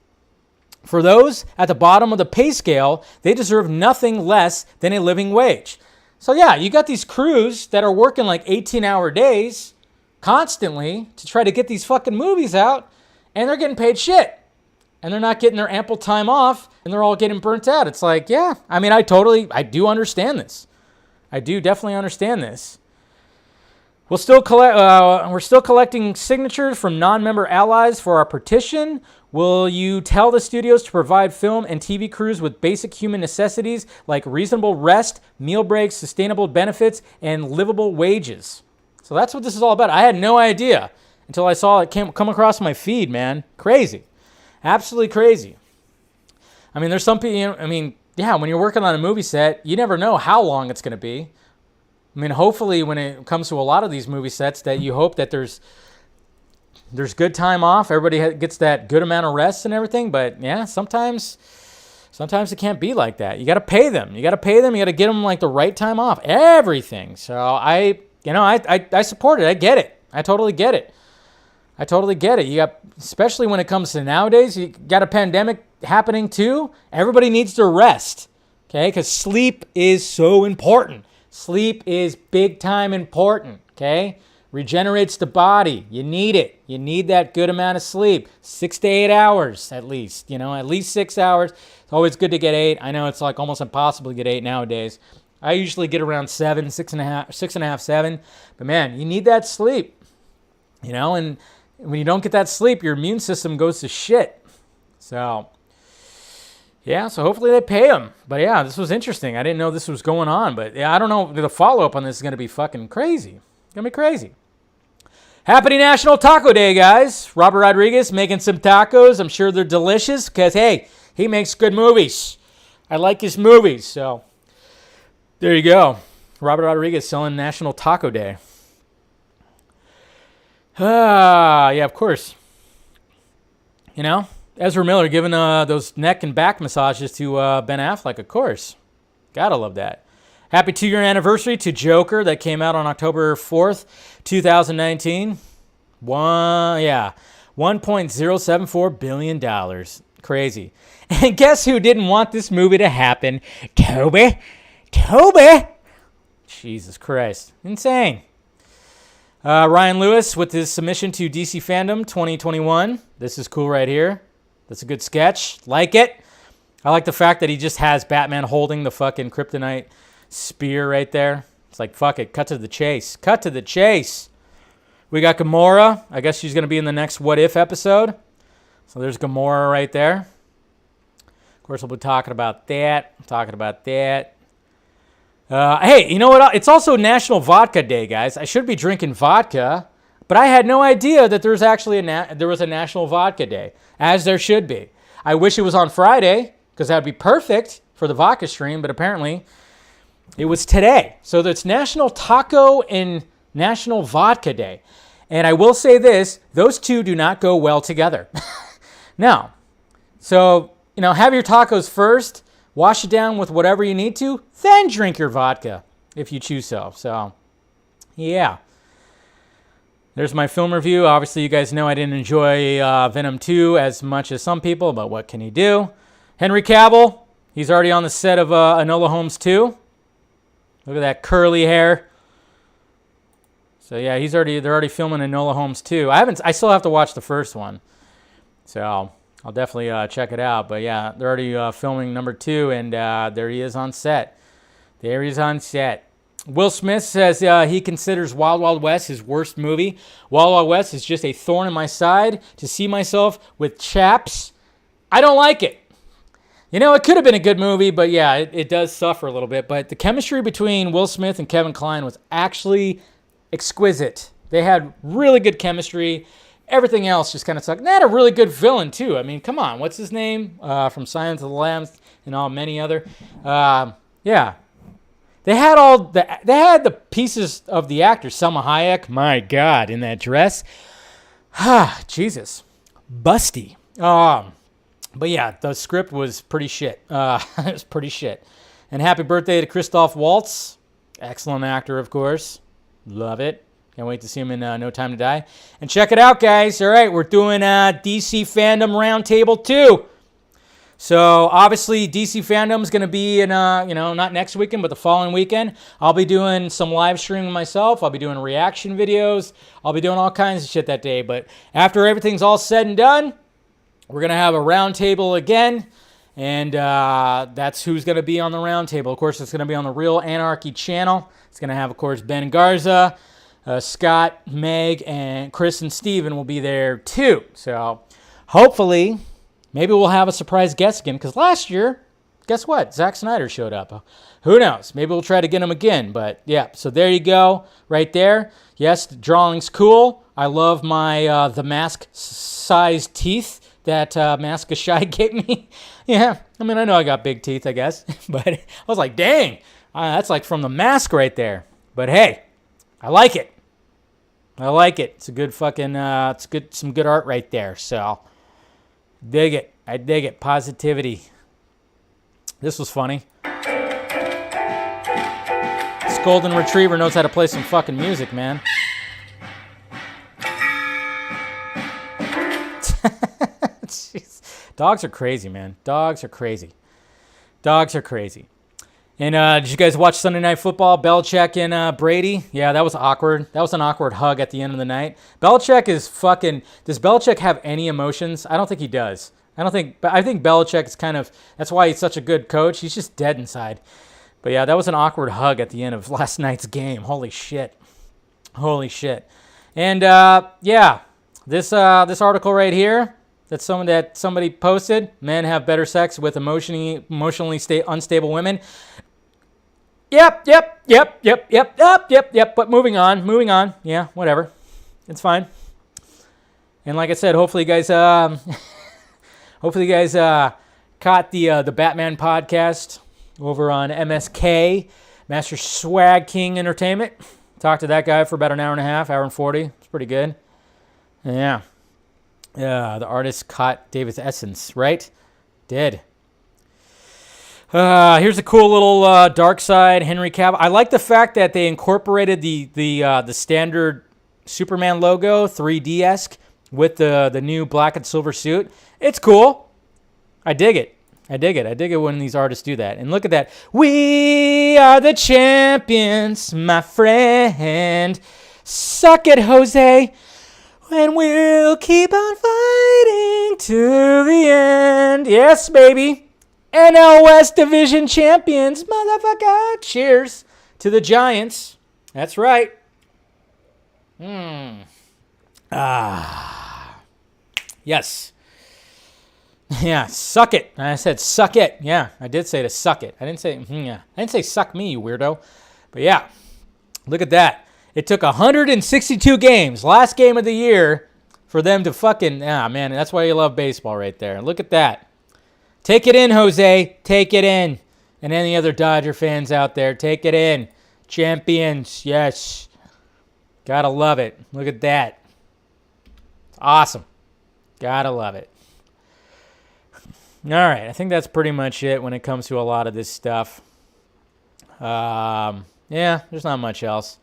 For those at the bottom of the pay scale, they deserve nothing less than a living wage. So yeah, you got these crews that are working like 18-hour days constantly to try to get these fucking movies out, and they're getting paid shit. And they're not getting their ample time off, and they're all getting burnt out. It's like, yeah, I mean, I do understand this. I do definitely understand this. We're still collecting signatures from non-member allies for our petition. Will you tell the studios to provide film and TV crews with basic human necessities like reasonable rest, meal breaks, sustainable benefits, and livable wages? So that's what this is all about. I had no idea until I saw it come across my feed, man. Crazy. Absolutely crazy. I mean, there's some people, yeah, when you're working on a movie set, you never know how long it's going to be. I mean, hopefully when it comes to a lot of these movie sets that you hope that there's good time off, everybody gets that good amount of rest and everything, but yeah, sometimes it can't be like that. You got to pay them. You got to get them like the right time off, everything. So I support it. I get it. I totally get it. You got, especially when it comes to nowadays, you got a pandemic happening too. Everybody needs to rest, okay? Because sleep is so important. Sleep is big time important, okay? Regenerates the body. You need it. You need that good amount of sleep. 6 to 8 hours at least, at least 6 hours. It's always good to get 8. I know it's like almost impossible to get 8 nowadays. I usually get around 7, 6.5, 7. But man, you need that sleep, and when you don't get that sleep, your immune system goes to shit. So, yeah, so hopefully they pay them. But yeah, this was interesting. I didn't know this was going on. But yeah, I don't know. The follow-up on this is going to be fucking crazy. It's going to be crazy. Happy National Taco Day, guys. Robert Rodriguez making some tacos. I'm sure they're delicious because, hey, he makes good movies. I like his movies. So, there you go. Robert Rodriguez selling National Taco Day. Yeah, of course. Ezra Miller giving those neck and back massages to Ben Affleck, of course. Gotta love that. Happy 2-year anniversary to Joker that came out on October 4th, 2019. $1.074 billion. Crazy. And guess who didn't want this movie to happen? Toby. Jesus Christ. Insane. Ryan Lewis with his submission to DC Fandome 2021. This is cool right here. That's a good sketch. Like it. I like the fact that he just has Batman holding the fucking kryptonite spear right there. It's like, fuck it. Cut to the chase. We got Gamora. I guess she's going to be in the next What If episode. So there's Gamora right there. Of course, we'll be talking about that. Hey, you know what? It's also National Vodka Day, guys. I should be drinking vodka, but I had no idea that there's actually there was a National Vodka Day, as there should be. I wish it was on Friday, because that would be perfect for the vodka stream, but apparently it was today. So it's National Taco and National Vodka Day. And I will say this, those two do not go well together. Now, so, have your tacos first, wash it down with whatever you need to, then drink your vodka if you choose so. So, yeah. There's my film review. Obviously, you guys know I didn't enjoy Venom 2 as much as some people, but what can you do? Henry Cavill, he's already on the set of Enola Holmes 2. Look at that curly hair. So yeah, they're already filming Enola Holmes 2. I still have to watch the first one. So I'll definitely check it out. But yeah, they're already filming number 2, and there he is on set. Will Smith says he considers Wild Wild West his worst movie. Wild Wild West is just a thorn in my side to see myself with chaps. I don't like it. It could have been a good movie, but yeah, it does suffer a little bit. But the chemistry between Will Smith and Kevin Kline was actually exquisite. They had really good chemistry. Everything else just kind of sucked. And they had a really good villain, too. I mean, come on. What's his name? From Silence of the Lambs and many other. Yeah. They had the pieces of the actors. Selma Hayek, my God, in that dress. Jesus. Busty. But yeah, the script was pretty shit. It was pretty shit. And happy birthday to Christoph Waltz. Excellent actor, of course. Love it. Can't wait to see him in No Time to Die. And check it out, guys. All right, we're doing DC Fandom Roundtable 2. So, obviously, DC Fandom is going to be in, not next weekend, but the following weekend. I'll be doing some live streaming myself. I'll be doing reaction videos. I'll be doing all kinds of shit that day. But after everything's all said and done, we're going to have a roundtable again. And that's who's going to be on the roundtable. Of course, it's going to be on the Real Anarchy channel. It's going to have, of course, Ben Garza, Scott, Meg, and Chris and Steven will be there too. So hopefully, maybe we'll have a surprise guest again. Because last year, guess what? Zack Snyder showed up. Who knows? Maybe we'll try to get him again. But yeah, so there you go. Right there. Yes, the drawing's cool. I love my The Mask-sized teeth that Mask of Shy gave me. Yeah, I mean, I know I got big teeth, I guess. But I was like, dang. That's like from The Mask right there. But hey, I like it. It's a good fucking, some good art right there. So, dig it. I dig it. Positivity. This was funny. This golden retriever knows how to play some fucking music, man. Jeez. Dogs are crazy, man. Dogs are crazy. And did you guys watch Sunday Night Football? Belichick and Brady? Yeah, that was awkward. That was an awkward hug at the end of the night. Belichick is fucking... Does Belichick have any emotions? I don't think he does. I think Belichick is kind of... That's why he's such a good coach. He's just dead inside. But yeah, that was an awkward hug at the end of last night's game. Holy shit. And yeah, this article right here... that somebody posted, men have better sex with emotionally unstable women. Yep. But moving on. Yeah, whatever. It's fine. And like I said, hopefully you guys caught the Batman podcast over on MSK, Master Swag King Entertainment. Talked to that guy for about an hour and a half, hour and 40. It's pretty good. Yeah. The artist caught David's essence, right? Did. Here's a cool little dark side Henry Cavill. I like the fact that they incorporated the standard Superman logo, 3D-esque, with the new black and silver suit. It's cool. I dig it. I dig it. I dig it when these artists do that. And look at that. We are the champions, my friend. Suck it, Jose. And we'll keep on fighting to the end. Yes, baby. NL West Division champions, motherfucker. Cheers to the Giants. That's right. Yes. Yeah, suck it. I said suck it. Yeah, I did say to suck it. I didn't say, yeah. I didn't say suck me, you weirdo. But yeah, look at that. It took 162 games, last game of the year, for them to fucking, man, that's why you love baseball right there. Look at that. Take it in, Jose. Take it in. And any other Dodger fans out there, take it in. Champions, yes. Gotta love it. Look at that. It's awesome. Gotta love it. All right, I think that's pretty much it when it comes to a lot of this stuff. Yeah, there's not much else.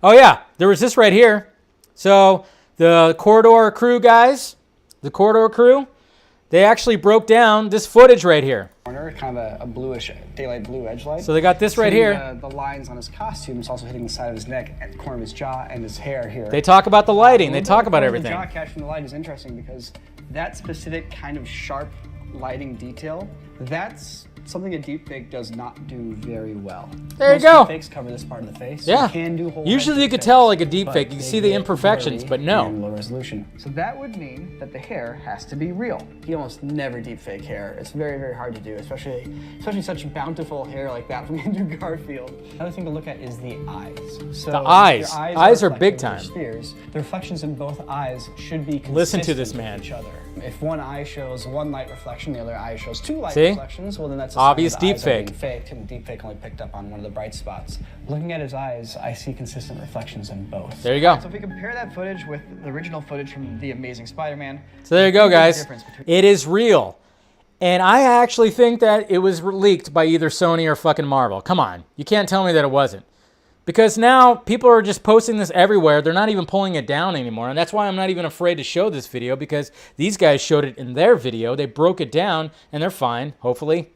Oh, yeah, there was this right here. So the Corridor crew guys, they actually broke down this footage right here. Kind of a bluish, daylight blue edge light. So they got this right here. The lines on his costume is also hitting the side of his neck, at the corner of his jaw, and his hair here. They talk about the lighting. They talk about everything. The jaw catching the light is interesting because that specific kind of sharp lighting detail, that's something a deepfake does not do very well. There you go. Most deepfakes cover this part of the face. Yeah. You can do whole usually you could deepfakes, tell like a deepfake. but You can they see the get imperfections, blurry but no. and low resolution. So that would mean that the hair has to be real. You almost never deepfake hair. It's very, very hard to do, especially such bountiful hair like that from Andrew Garfield. Another thing to look at is the eyes. So The eyes. your Eyes are reflective big of time. your spheres. The reflections in both eyes should be consistent Listen to this man. with each other. If one eye shows one light reflection, the other eye shows two light See? reflections, well then that's a Obvious sign the eyes are deepfake. being faked, and the deepfake only picked up on one of the bright spots. Looking at his eyes, I see consistent reflections in both. There you go. So if we compare that footage with the original footage from The Amazing Spider-Man, So there you go, there's a big guys. difference between- It is real. And I actually think that it was leaked by either Sony or fucking Marvel. Come on. You can't tell me that it wasn't. Because now people are just posting this everywhere. They're not even pulling it down anymore. And that's why I'm not even afraid to show this video, because these guys showed it in their video. They broke it down and they're fine, hopefully.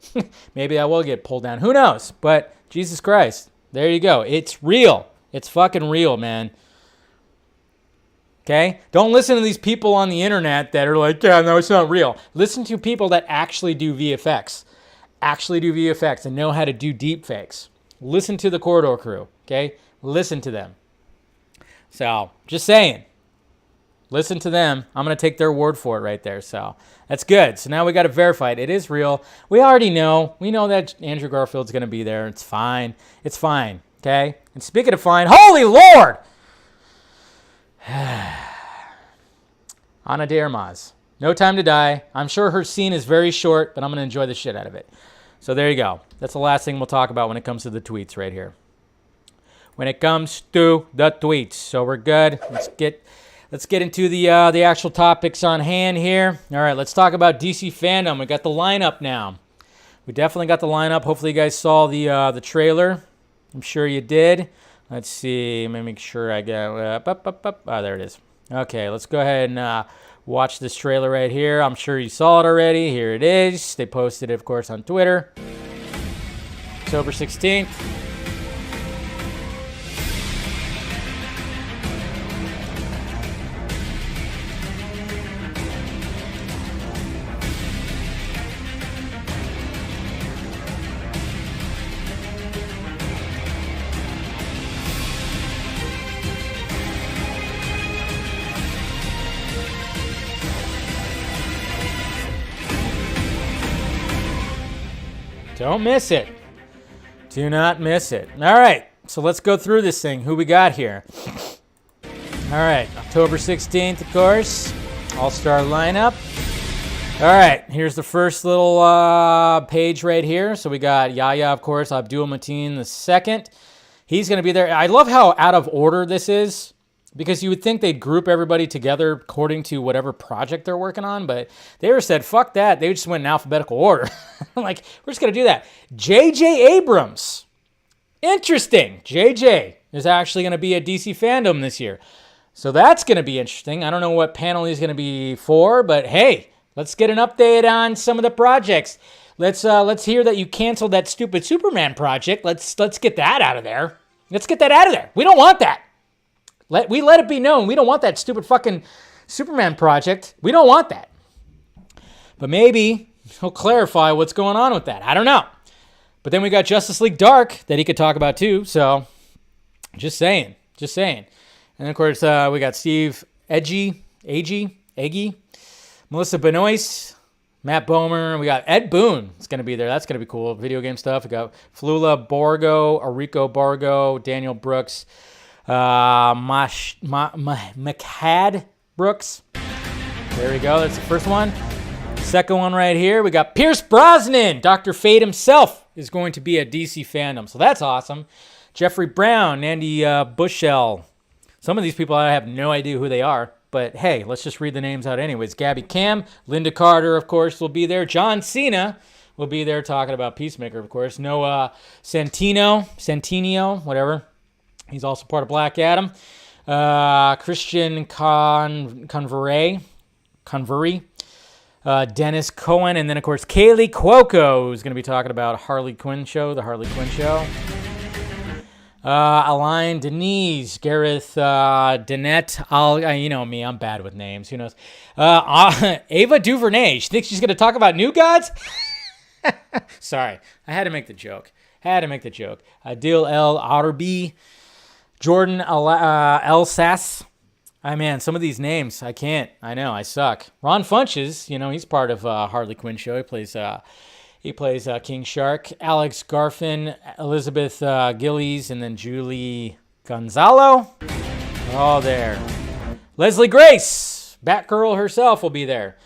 Maybe I will get pulled down. Who knows? But Jesus Christ. There you go. It's real. It's fucking real, man. Okay? Don't listen to these people on the internet that are like, yeah, no, it's not real. Listen to people that actually do VFX. And know how to do deep fakes. Listen to the Corridor crew. Okay? Listen to them. So, just saying. Listen to them. I'm going to take their word for it right there. So, that's good. So, now we got to verify it. It is real. We already know. We know that Andrew Garfield's going to be there. It's fine. It's fine. Okay? And speaking of fine, holy Lord! Ana de Armas. No Time to Die. I'm sure her scene is very short, but I'm going to enjoy the shit out of it. So, there you go. That's the last thing we'll talk about when it comes to the tweets right here. When it comes to the tweets. So we're good. Let's get into the actual topics on hand here. All right, let's talk about DC Fandome. We got the lineup now. We definitely got the lineup. Hopefully you guys saw the trailer. I'm sure you did. Let's see. Let me make sure I get there it is. Okay, let's go ahead and watch this trailer right here. I'm sure you saw it already. Here it is. They posted it, of course, on Twitter. October 16th. Don't miss it. Do not miss it. All right, so let's go through this thing. Who we got here? All right, October 16th, of course. All-star lineup. All right, here's the first little page right here. So we got Yahya, of course, Abdul Mateen II. He's going to be there. I love how out of order this is, because you would think they'd group everybody together according to whatever project they're working on, but they were said, fuck that. They just went in alphabetical order. I'm like, we're just going to do that. J.J. Abrams. Interesting. J.J. is actually going to be at DC Fandome this year. So that's going to be interesting. I don't know what panel he's going to be for, but hey, let's get an update on some of the projects. Let's hear that you canceled that stupid Superman project. Let's get that out of there. Let's get that out of there. We don't want that. Let it be known we don't want that stupid fucking Superman project. We don't want that. But maybe he'll clarify what's going on with that. I don't know. But then we got Justice League Dark that he could talk about too. So just saying. And of course, we got Steve Eggy, Melissa Benoist, Matt Bomer. We got Ed Boon. It's going to be there. That's going to be cool. Video game stuff. We got Flula Borgo, Enrico Borgo, Daniel Brooks, McHad Brooks. There we go. That's the first one. Second one right here. We got Pierce Brosnan. Dr. Fate himself is going to be at DC Fandome. So that's awesome. Jeffrey Brown, Andy Bushell. Some of these people, I have no idea who they are. But hey, let's just read the names out anyways. Gabby Cam, Linda Carter, of course, will be there. John Cena will be there talking about Peacemaker, of course. Noah Centineo, whatever. He's also part of Black Adam. Christian Convery. Dennis Cohen, and then, of course, Kaylee Cuoco is going to be talking about the Harley Quinn show. Alain Denise, Gareth Danette. You know me, I'm bad with names. Who knows? Ava DuVernay. She thinks she's going to talk about New Gods? Sorry, I had to make the joke. Adil El Arbi, Jordan Elsas. Man, some of these names, I can't. I know, I suck. Ron Funches, he's part of Harley Quinn show. He plays King Shark. Alex Garfin, Elizabeth Gillies, and then Julie Gonzalo. All there. Leslie Grace, Batgirl herself, will be there.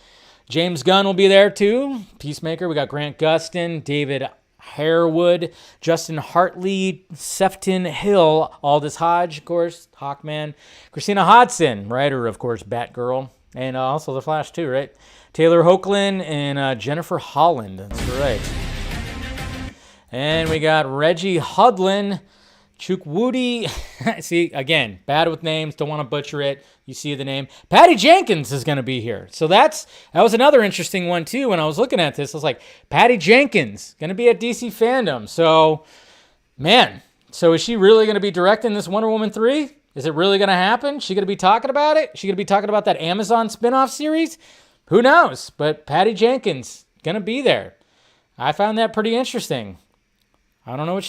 James Gunn will be there too. Peacemaker. We got Grant Gustin, David Harewood, Justin Hartley, Sefton Hill, Aldous Hodge, of course, Hawkman, Christina Hodson, writer, of course, Batgirl, and also The Flash too, right? Taylor Hoechlin and Jennifer Holland, that's right. And we got Reggie Hudlin, Chukwudi. See, again, bad with names, don't want to butcher it. You see the name. Patty Jenkins is going to be here. So that was another interesting one, too. When I was looking at this, I was like, Patty Jenkins, going to be at DC Fandome. So, man, is she really going to be directing this Wonder Woman 3? Is it really going to happen? She going to be talking about it? She going to be talking about that Amazon spinoff series? Who knows? But Patty Jenkins, going to be there. I found that pretty interesting. I don't know what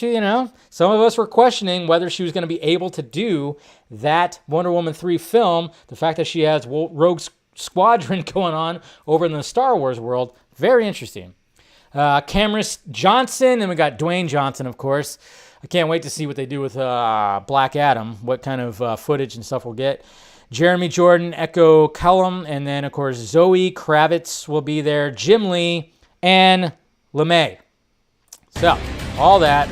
some of us were questioning whether she was going to be able to do that Wonder Woman 3 film. The fact that she has Rogue Squadron going on over in the Star Wars world. Very interesting. Cameron Johnson, and we got Dwayne Johnson, of course. I can't wait to see what they do with Black Adam, what kind of footage and stuff we'll get. Jeremy Jordan, Echo Cullum, and then, of course, Zoe Kravitz will be there. Jim Lee, and LeMay. So, all that.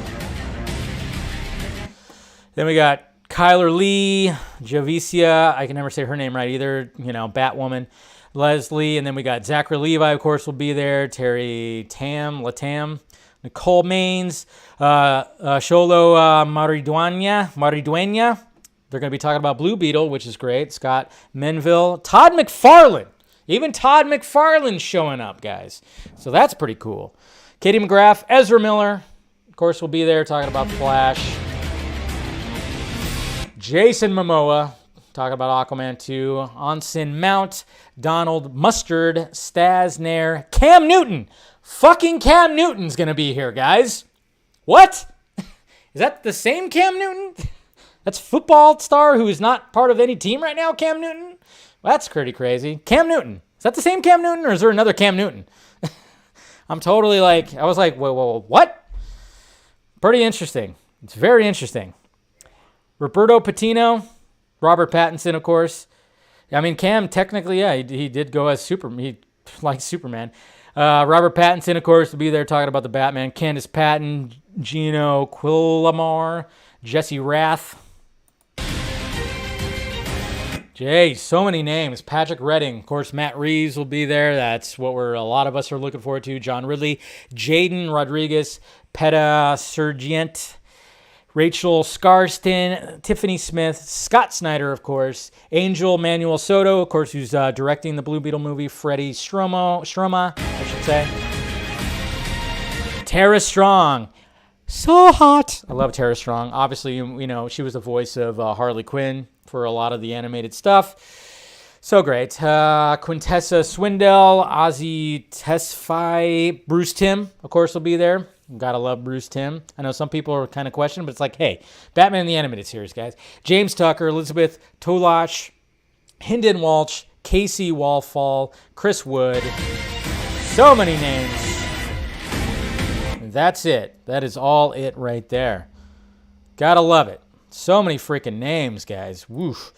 Then we got Kyler Lee, Javicia, I can never say her name right either, Batwoman, Leslie, and then we got Zachary Levi, of course, will be there, Terry Latam, Nicole Maines, Sholo Mariduena. They're going to be talking about Blue Beetle, which is great. Scott Menville, Todd McFarlane. Even Todd McFarlane's showing up, guys. So that's pretty cool. Katie McGrath, Ezra Miller, of course, will be there talking about Flash. Jason Momoa, talking about Aquaman 2. Anson Mount, Donald Mustard, Staz Nair, Cam Newton. Fucking Cam Newton's going to be here, guys. What? Is that the same Cam Newton? That's football star who is not part of any team right now, Cam Newton? Well, that's pretty crazy. Cam Newton. Is that the same Cam Newton, or is there another Cam Newton? I'm totally I was like, whoa, what? Pretty interesting. It's very interesting. Roberto Patino, Robert Pattinson, of course. I mean, Cam, technically, yeah, he did go as Superman. He likes Superman. Robert Pattinson, of course, will be there talking about the Batman. Candace Patton, Gino Quillamar, Jesse Rath. Jay, so many names. Patrick Redding. Of course, Matt Reeves will be there. That's what a lot of us are looking forward to. John Ridley. Jaden Rodriguez. Peta Sergent. Rachel Scarston, Tiffany Smith, Scott Snyder, of course, Angel Manuel Soto, of course, who's directing the Blue Beetle movie, Freddie Stroma, I should say. Tara Strong. So hot. I love Tara Strong. Obviously, you know, she was the voice of Harley Quinn for a lot of the animated stuff. So great. Quintessa Swindell, Ozzy Tesfaye, Bruce Timm, of course, will be there. Gotta love Bruce Timm. I know some people are kind of questioning, but it's like, hey, Batman the Animated Series, guys. James Tucker, Elizabeth Tolash, Hynden Walsh, Casey Walfall, Chris Wood. So many names. That's it. That is all it right there. Gotta love it. So many freaking names, guys. Woof.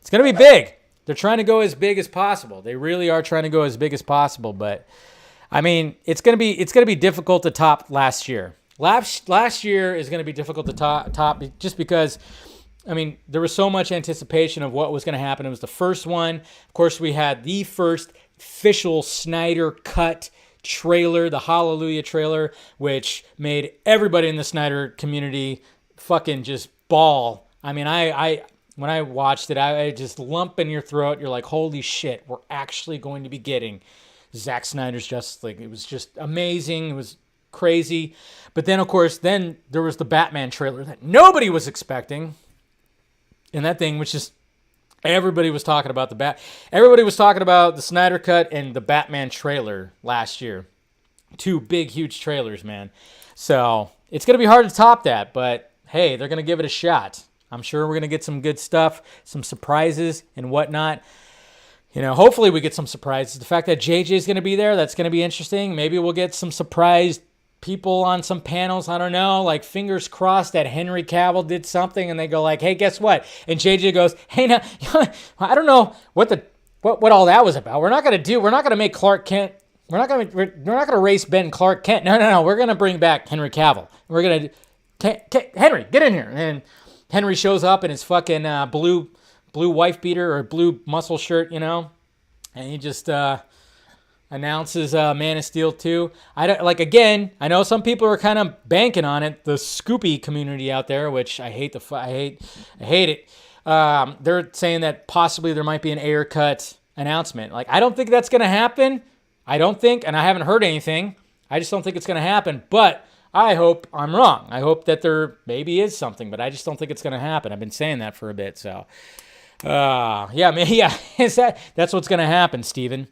It's going to be big. They're trying to go as big as possible. They really are trying to go as big as possible. But, I mean, it's going to be difficult to top last year. Last year is going to be difficult to top just because, I mean, there was so much anticipation of what was going to happen. It was the first one. Of course, we had the first official Snyder cut trailer, the Hallelujah trailer, which made everybody in the Snyder community fucking just bawl. I mean, I when I watched it, I just lump in your throat. You're like, holy shit, we're actually going to be getting Zack Snyder's Justice League. It was just amazing. It was crazy. But then, of course, then there was the Batman trailer that nobody was expecting. And that thing was just, everybody was talking about everybody was talking about the Snyder Cut and the Batman trailer last year. Two big, huge trailers, man. So it's going to be hard to top that, but hey, they're going to give it a shot. I'm sure we're going to get some good stuff, some surprises and whatnot. You know, hopefully we get some surprises. The fact that JJ is going to be there, that's going to be interesting. Maybe we'll get some surprise people on some panels. I don't know, like fingers crossed that Henry Cavill did something and they go like, hey, guess what? And JJ goes, hey, now, I don't know what all that was about. We're not going to make Clark Kent. We're not going to race Ben Clark Kent. No. We're going to bring back Henry Cavill. We're going to, Henry, get in here. And Henry shows up in his fucking blue wife beater or blue muscle shirt, you know, and he just announces Man of Steel 2. I know some people are kind of banking on it. The Scoopy community out there, which I hate it. They're saying that possibly there might be an Ayer cut announcement. Like, I don't think that's going to happen. I don't think, and I haven't heard anything. I just don't think it's going to happen. But I hope I'm wrong. I hope that there maybe is something, but I just don't think it's going to happen. I've been saying that for a bit. So, that's what's going to happen, Steven.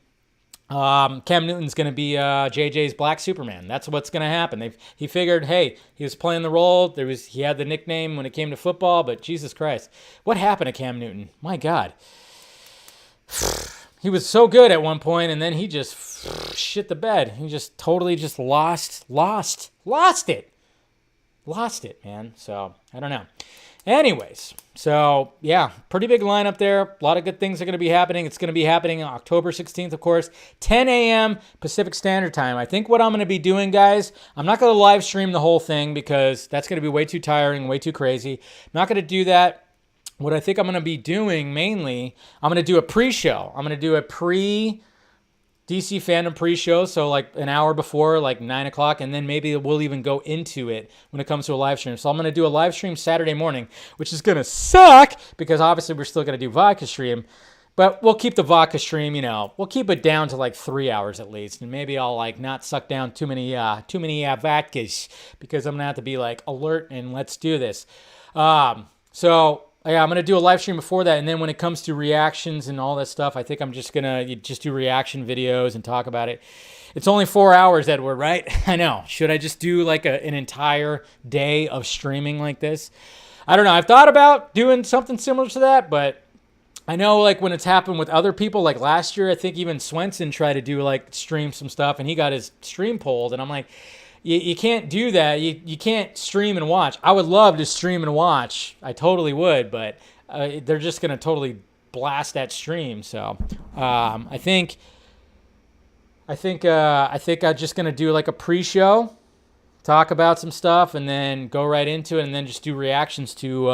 Cam Newton's going to be JJ's Black Superman. That's what's going to happen. He figured, hey, he was playing the role. He had the nickname when it came to football, but Jesus Christ, what happened to Cam Newton? My God. He was so good at one point, and then he just shit the bed. He just totally just lost it. Lost it, man. So, I don't know. Anyways, so yeah, pretty big lineup there. A lot of good things are going to be happening. It's going to be happening on October 16th, of course, 10 a.m. Pacific Standard Time. I think what I'm going to be doing, guys, I'm not going to live stream the whole thing because that's going to be way too tiring, way too crazy. I'm not going to do that. What I think I'm going to be doing mainly, I'm going to do a pre-show. I'm going to do a DC Fandome pre-show, so like an hour before, like 9 o'clock, and then maybe we'll even go into it when it comes to a live stream. So I'm going to do a live stream Saturday morning, which is going to suck because obviously we're still going to do vodka stream, but we'll keep the vodka stream, you know, we'll keep it down to like 3 hours at least, and maybe I'll like not suck down too many vodkas because I'm going to have to be like alert and let's do this. So yeah, I'm going to do a live stream before that, and then when it comes to reactions and all that stuff, I think I'm just going to just do reaction videos and talk about it. It's only 4 hours, Edward, right? I know. Should I just do like an entire day of streaming like this? I don't know. I've thought about doing something similar to that, but I know like when it's happened with other people, like last year, I think even Swenson tried to do like stream some stuff, and he got his stream pulled, and I'm like, you can't do that. You can't stream and watch. I would love to stream and watch. I totally would, but they're just going to totally blast that stream. So I think I'm just going to do like a pre-show, talk about some stuff, and then go right into it, and then just do reactions to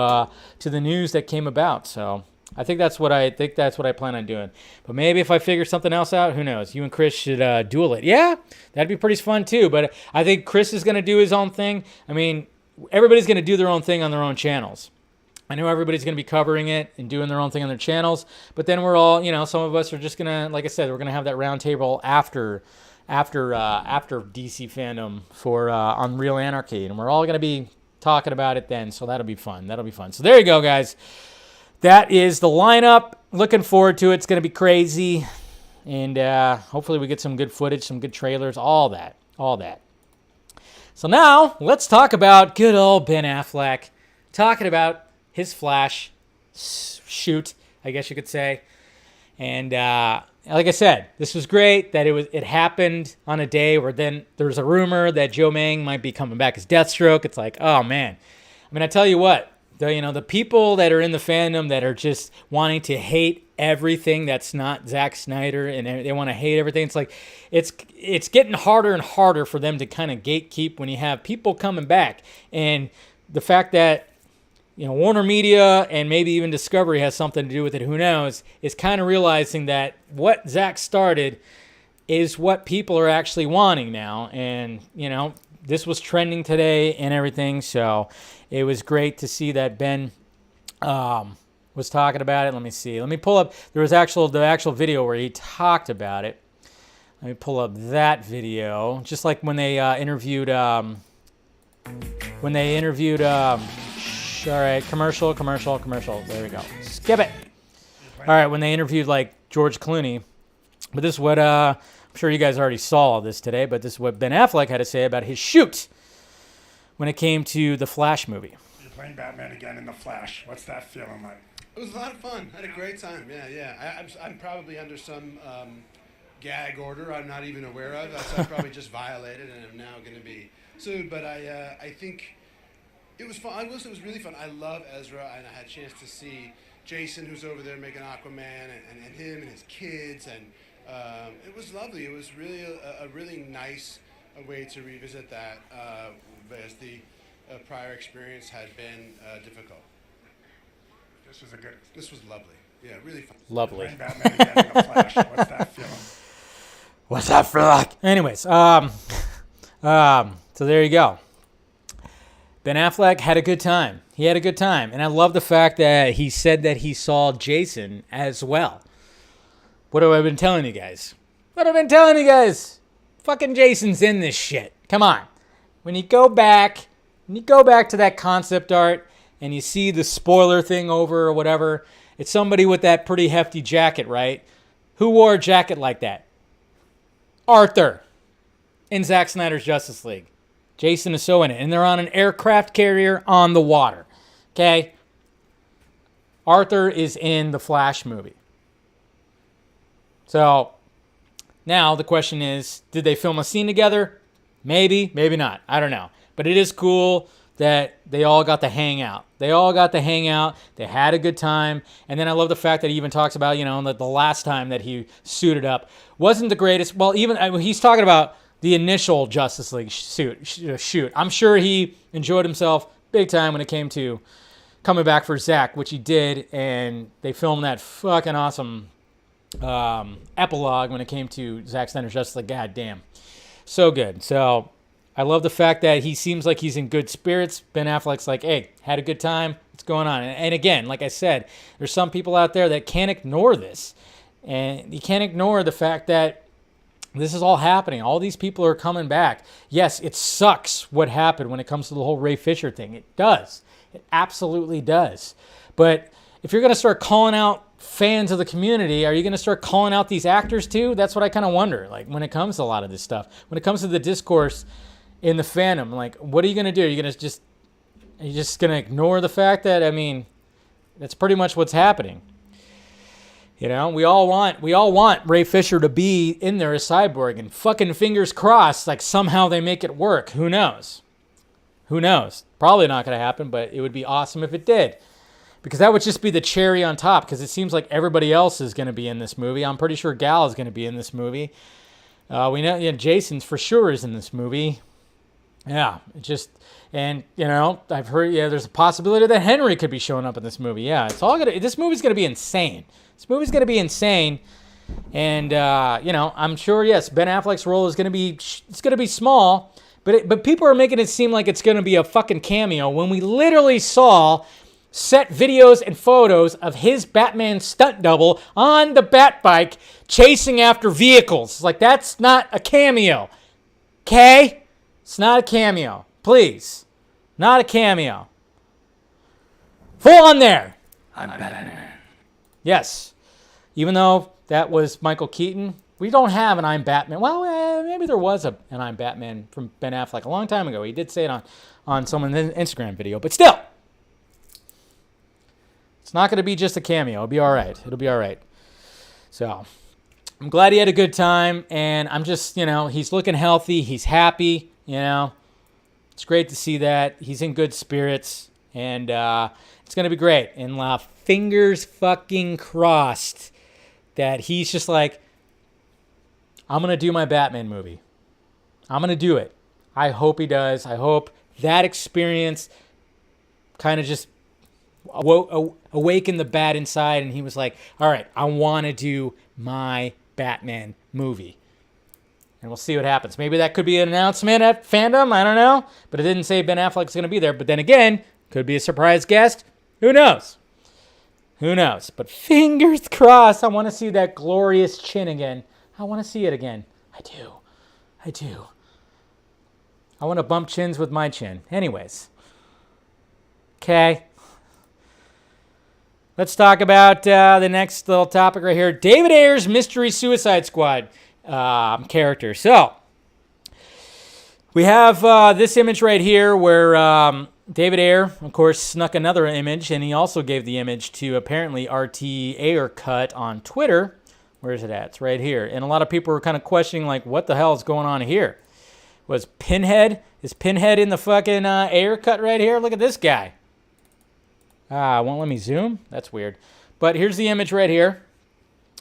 the news that came about. So I think that's what I plan on doing. But maybe if I figure something else out, who knows? You and Chris should duel it. Yeah, that'd be pretty fun too. But I think Chris is going to do his own thing. I mean, everybody's going to do their own thing on their own channels. I know everybody's going to be covering it and doing their own thing on their channels, but then we're all, some of us are just going to, like I said, we're going to have that round table after DC Fandome for Unreal Anarchy, and we're all going to be talking about it then, so that'll be fun. So there you go, guys. That is the lineup. Looking forward to it. It's going to be crazy, and hopefully we get some good footage, some good trailers, all that. So now, let's talk about good old Ben Affleck, talking about his Flash shoot, I guess you could say. And like I said, this was great that it happened on a day where then there's a rumor that Joe Mang might be coming back as Deathstroke. It's like, oh man. I mean, I tell you what, the people that are in the fandom that are just wanting to hate everything that's not Zack Snyder, and they want to hate everything. It's like it's getting harder and harder for them to kind of gatekeep when you have people coming back. And the fact that Warner Media and maybe even Discovery has something to do with it, who knows, is kind of realizing that what Zack started is what people are actually wanting now. And, this was trending today and everything, so it was great to see that Ben was talking about it. Let me see. Let me pull up. There was the actual video where he talked about it. Let me pull up that video. Just like when they interviewed... all right, commercial. There we go. Skip it. All right, when they interviewed like George Clooney. But this is what I'm sure you guys already saw all this today, but this is what Ben Affleck had to say about his shoot when it came to the Flash movie. You're playing Batman again in the Flash. What's that feeling like? It was a lot of fun. I had a great time. Yeah. I'm probably under some gag order I'm not even aware of. I probably just violated and I'm now going to be sued. But I think it was fun. I will say it was really fun. I love Ezra, and I had a chance to see Jason, who's over there making Aquaman, and him and his kids, and it was lovely. It was really a really nice way to revisit that, as the prior experience had been difficult. This was lovely. Yeah, really fun. Lovely. Playing Batman again in the Flash. What's that feeling? What's that for like? Anyways, so there you go. Ben Affleck had a good time. He had a good time. And I love the fact that he said that he saw Jason as well. What have I been telling you guys? Fucking Jason's in this shit. Come on. When you go back to that concept art and you see the spoiler thing over or whatever, it's somebody with that pretty hefty jacket, right? Who wore a jacket like that? Arthur in Zack Snyder's Justice League. Jason is so in it. And they're on an aircraft carrier on the water. Okay? Arthur is in the Flash movie. So, now the question is, did they film a scene together? Maybe, maybe not. I don't know. But it is cool that they all got to hang out. They had a good time. And then I love the fact that he even talks about, that the last time that he suited up wasn't the greatest. Well, he's talking about the initial Justice League shoot. I'm sure he enjoyed himself big time when it came to coming back for Zack, which he did. And they filmed that fucking awesome epilogue when it came to Zack Snyder's Justice League. God damn. So good. So I love the fact that he seems like he's in good spirits. Ben Affleck's like, hey, had a good time. What's going on? And again, like I said, there's some people out there that can't ignore this. And you can't ignore the fact that this is all happening. All these people are coming back. Yes, it sucks what happened when it comes to the whole Ray Fisher thing. It does. It absolutely does. But if you're going to start calling out fans of the community, are you going to start calling out these actors too? That's what I kind of wonder. Like when it comes to a lot of this stuff, when it comes to the discourse in the fandom, like what are you going to do? Are you just going to ignore the fact that, that's pretty much what's happening. We all want Ray Fisher to be in there as Cyborg, and fucking fingers crossed, like somehow they make it work. Who knows? Probably not going to happen, but it would be awesome if it did. Because that would just be the cherry on top, because it seems like everybody else is going to be in this movie. I'm pretty sure Gal is going to be in this movie. We know Jason's for sure is in this movie. Yeah, I've heard, there's a possibility that Henry could be showing up in this movie. Yeah, this movie's going to be insane. And, I'm sure, yes, Ben Affleck's role is going to be small, But people are making it seem like it's going to be a fucking cameo when we literally saw set videos and photos of his Batman stunt double on the Bat bike chasing after vehicles. Like, that's not a cameo. Okay? It's not a cameo. Please. Not a cameo. Full on there. I'm Batman. Yes. Even though that was Michael Keaton, we don't have an I'm Batman. Well, maybe there was an I'm Batman from Ben Affleck a long time ago. He did say it on someone's Instagram video. But still, it's not going to be just a cameo. It'll be all right. It'll be all right. So, I'm glad he had a good time. And I'm just, he's looking healthy. He's happy, It's great to see that. He's in good spirits. And it's going to be great. And fingers fucking crossed that he's just like, I'm going to do my Batman movie. I'm going to do it. I hope he does. I hope that experience kind of just awakened the bat inside, and he was like, all right, I want to do my Batman movie. And we'll see what happens. Maybe that could be an announcement at Fandom. I don't know. But it didn't say Ben Affleck's going to be there. But then again, could be a surprise guest. Who knows? Who knows? But fingers crossed, I want to see that glorious chin again. I want to see it again. I do. I do. I want to bump chins with my chin. Anyways. Okay. Let's talk about the next little topic right here. David Ayer's Mystery Suicide Squad character. So, we have this image right here where David Ayer, of course, snuck another image, and he also gave the image to apparently RT Ayer Cut on Twitter. Where is it at? It's right here. And a lot of people were kind of questioning, like, what the hell is going on here? Is Pinhead in the fucking Ayer Cut right here? Look at this guy. Won't let me zoom? That's weird. But here's the image right here.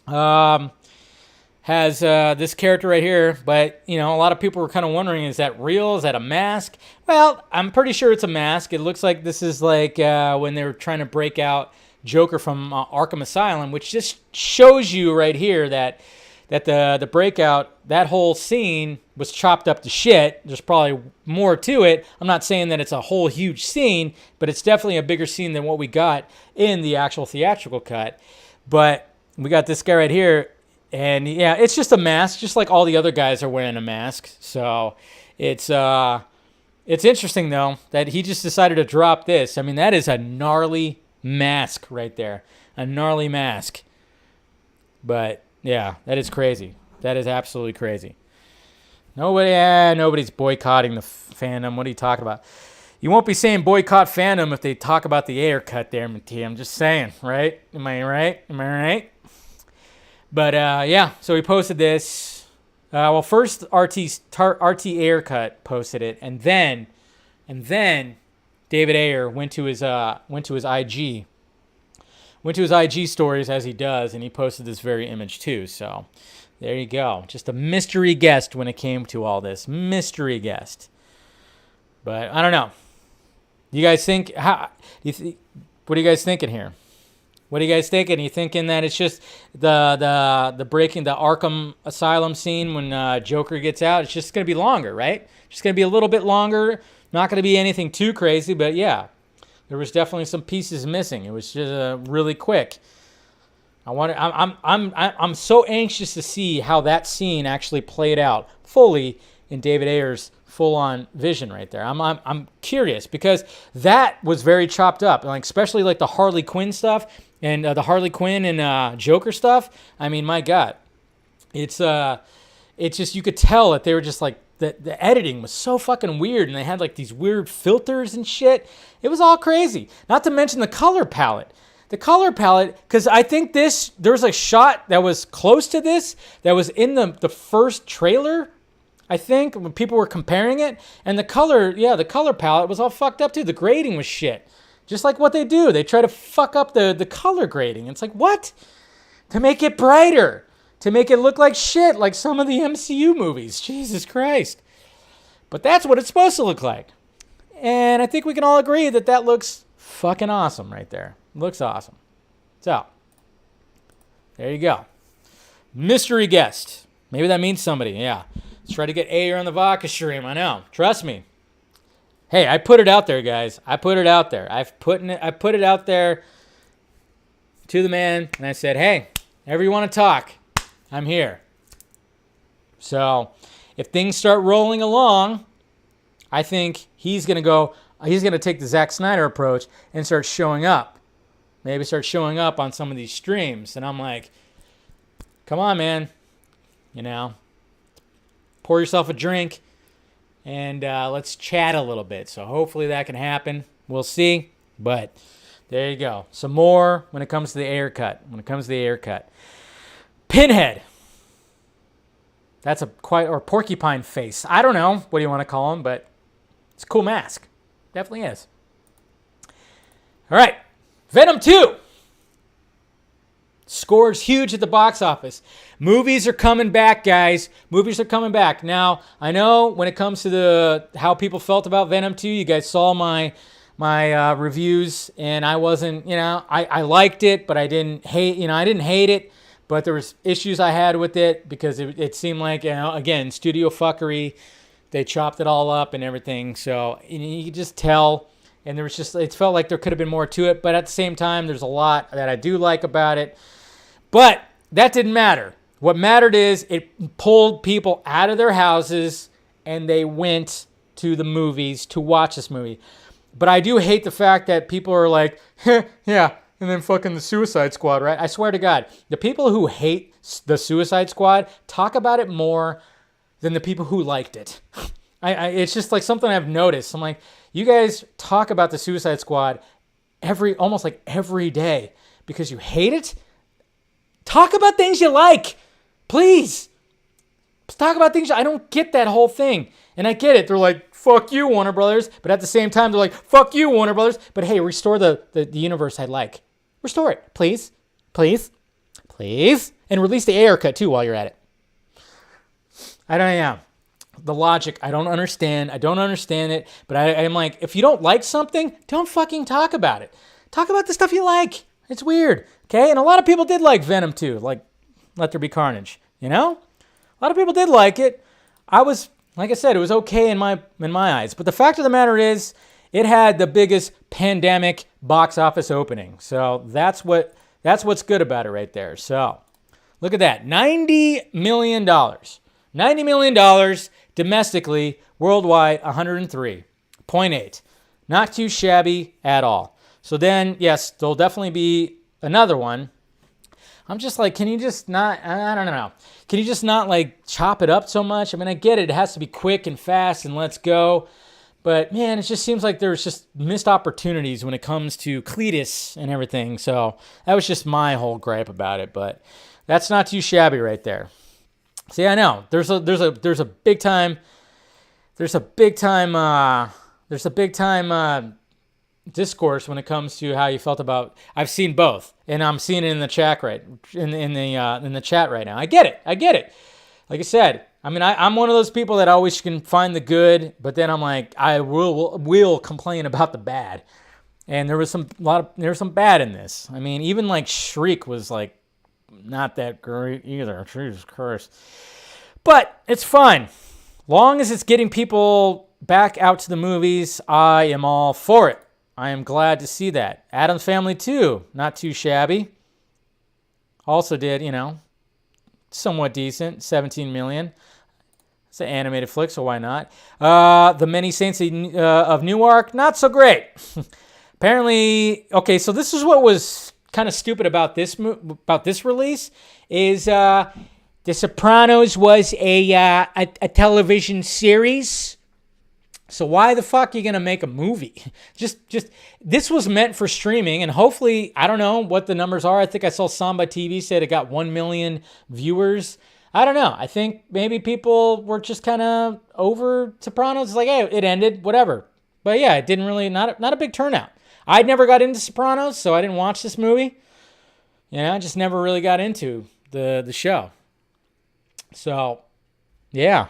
Has this character right here. But, a lot of people were kind of wondering, is that real? Is that a mask? Well, I'm pretty sure it's a mask. It looks like this is like when they were trying to break out Joker from Arkham Asylum, which just shows you right here that the breakout, that whole scene was chopped up to shit. There's probably more to it. I'm not saying that it's a whole huge scene, but it's definitely a bigger scene than what we got in the actual theatrical cut. But we got this guy right here, and yeah, it's just a mask, just like all the other guys are wearing a mask. So it's interesting though that he just decided to drop this. I mean, that is a gnarly mask right there, a gnarly mask. But yeah, that is crazy. That is absolutely crazy. Nobody's boycotting the fandom. What are you talking about? You won't be saying boycott fandom if they talk about the Ayer Cut there, Mattia. I'm just saying, right? Am I right? But yeah, so he posted this. Well, first RT Ayer Cut posted it, and then David Ayer went to his IG stories, as he does, and he posted this very image too. So there you go. Just a mystery guest when it came to all this. Mystery guest. But I don't know. You guys think? What are you guys thinking here? What are you guys thinking? Are you thinking that it's just the breaking the Arkham Asylum scene when Joker gets out? It's just going to be longer, right? Just going to be a little bit longer. Not going to be anything too crazy, but yeah. There was definitely some pieces missing. It was just really quick. I'm so anxious to see how that scene actually played out fully in David Ayer's full-on vision right there. I'm curious because that was very chopped up, like especially like the Harley Quinn stuff and the Harley Quinn and Joker stuff. I mean, my God, it's just you could tell that they were just like. The editing was so fucking weird, and they had like these weird filters and shit. It was all crazy. Not to mention the color palette. The color palette, because I think there was a shot that was close to this that was in the first trailer, I think, when people were comparing it. And the color palette was all fucked up too. The grading was shit. Just like what they do. They try to fuck up the color grading. It's like, what? To make it brighter. To make it look like shit, like some of the MCU movies. Jesus Christ. But that's what it's supposed to look like. And I think we can all agree that looks fucking awesome right there. Looks awesome. So, there you go. Mystery guest. Maybe that means somebody, yeah. Let's try to get Ayer on the vodka stream. I know. Trust me. Hey, I put it out there, guys. I put it out there. I put it out there to the man, and I said, hey, ever you want to talk, I'm here. So if things start rolling along, I think he's going to take the Zack Snyder approach and start showing up. Maybe start showing up on some of these streams. And I'm like, come on, man. You know, pour yourself a drink and let's chat a little bit. So hopefully that can happen. We'll see. But there you go. Some more when it comes to the Ayer cut. Pinhead. That's or porcupine face. I don't know what do you want to call him, but it's a cool mask. Definitely is. All right. Venom 2. Scores huge at the box office. Movies are coming back, guys. Movies are coming back. Now, I know when it comes to how people felt about Venom 2, you guys saw my reviews, and I wasn't, I liked it, but I didn't hate it, but there was issues I had with it because it seemed like, again, studio fuckery. They chopped it all up and everything, so you could just tell. And it felt like there could have been more to it, but at the same time, there's a lot that I do like about it. But that didn't matter. What mattered is it pulled people out of their houses and they went to the movies to watch this movie. But I do hate the fact that people are like, yeah, and then fucking the Suicide Squad, right? I swear to God, the people who hate the Suicide Squad talk about it more than the people who liked it. It's just like something I've noticed. I'm like, you guys talk about the Suicide Squad almost like every day because you hate it. Talk about things you like, please. Talk about things. I don't get that whole thing, and I get it. They're like, "Fuck you, Warner Brothers," but at the same time, they're like, "Fuck you, Warner Brothers." But hey, restore the universe I like. Restore it, please, please, please, and release the Ayer cut too while you're at it. I don't know. The logic, I don't understand. I don't understand it. But I'm like, if you don't like something, don't fucking talk about it. Talk about the stuff you like. It's weird, okay? And a lot of people did like Venom 2, like Let There Be Carnage, A lot of people did like it. Like I said, it was okay in my eyes. But the fact of the matter is, it had the biggest pandemic box office opening. So that's what's good about it right there. So look at that, $90 million. $90 million domestically, worldwide, 103.8. Not too shabby at all. So then, yes, there'll definitely be another one. I'm just like, can you just not, I don't know. Can you just not like chop it up so much? I mean, I get it. It has to be quick and fast and let's go. But man, it just seems like there's just missed opportunities when it comes to Cletus and everything. So that was just my whole gripe about it. But that's not too shabby right there. See, I know there's a big time discourse when it comes to how you felt about. I've seen both, and I'm seeing it in the chat in the chat right now. I get it. Like I said, I mean, I'm one of those people that always can find the good, but then I'm like, I will complain about the bad, and there was some bad in this. I mean, even like Shriek was like not that great either. Jesus Christ. But it's fine. Long as it's getting people back out to the movies, I am all for it. I am glad to see that. Addams Family 2, not too shabby. Also did, somewhat decent, 17 million. It's an animated flick, so why not? The Many Saints of Newark, not so great. Apparently, okay, so this is what was kind of stupid about this release is The Sopranos was a television series. So why the fuck are you gonna make a movie? Just this was meant for streaming, and hopefully, I don't know what the numbers are. I think I saw Samba TV said it got 1 million viewers. I don't know. I think maybe people were just kind of over Sopranos. It's like, hey, it ended, whatever. But yeah, it didn't really not a big turnout. I never got into Sopranos, so I didn't watch this movie. I just never really got into the show. So, yeah.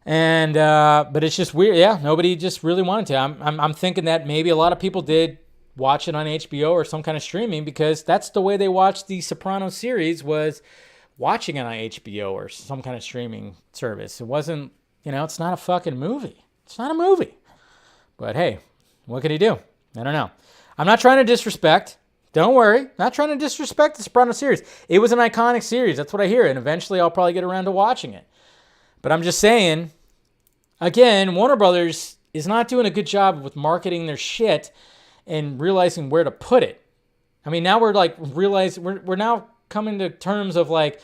And but it's just weird. Yeah, nobody just really wanted to. I'm thinking that maybe a lot of people did watch it on HBO or some kind of streaming because that's the way they watched the Sopranos series was watching it on HBO or some kind of streaming service. It wasn't, it's not a fucking movie. It's not a movie. But hey, what could he do? I don't know. I'm not trying to disrespect. Don't worry. Not trying to disrespect the Sopranos series. It was an iconic series. That's what I hear. And eventually I'll probably get around to watching it. But I'm just saying, again, Warner Brothers is not doing a good job with marketing their shit and realizing where to put it. I mean, now we're we're now coming to terms of like,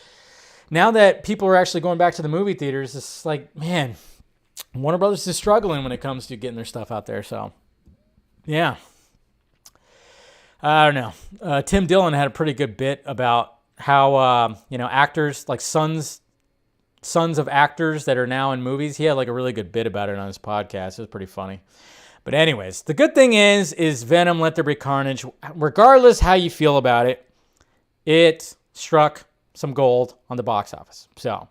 now that people are actually going back to the movie theaters, it's like, man, Warner Brothers is struggling when it comes to getting their stuff out there. So, yeah. I don't know. Tim Dillon had a pretty good bit about how, actors, like sons of actors that are now in movies. He had like a really good bit about it on his podcast. It was pretty funny. But anyways, the good thing is Venom, Let There Be Carnage. Regardless how you feel about it, it struck some gold on the box office. So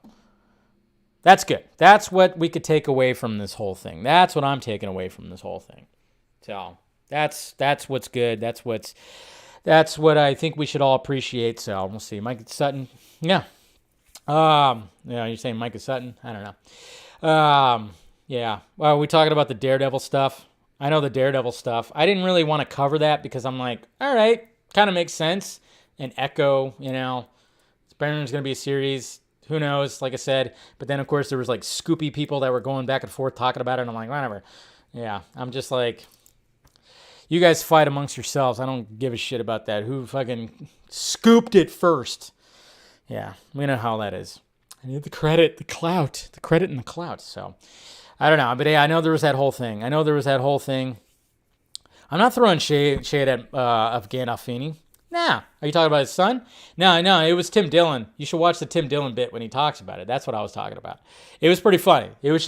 that's good. That's what we could take away from this whole thing. That's what I'm taking away from this whole thing. So that's what's good. That's what I think we should all appreciate. So we'll see. Micah Sutton. Yeah. You're saying Micah Sutton? I don't know. Yeah. Well, are we talking about the Daredevil stuff? I know the Daredevil stuff. I didn't really want to cover that because I'm like, all right, kind of makes sense. And Echo, Spider-Man's going to be a series. Who knows? Like I said. But then, of course, there was like Scoopy people that were going back and forth talking about it. And I'm like, whatever. Yeah. I'm just like, you guys fight amongst yourselves. I don't give a shit about that. Who fucking scooped it first? Yeah. We know how that is. I need the credit, the clout. The credit and the clout. So, I don't know. But yeah, I know there was that whole thing. I'm not throwing shade at Gandolfini. Nah. Are you talking about his son? No, it was Tim Dillon. You should watch the Tim Dillon bit when he talks about it. That's what I was talking about. It was pretty funny. It was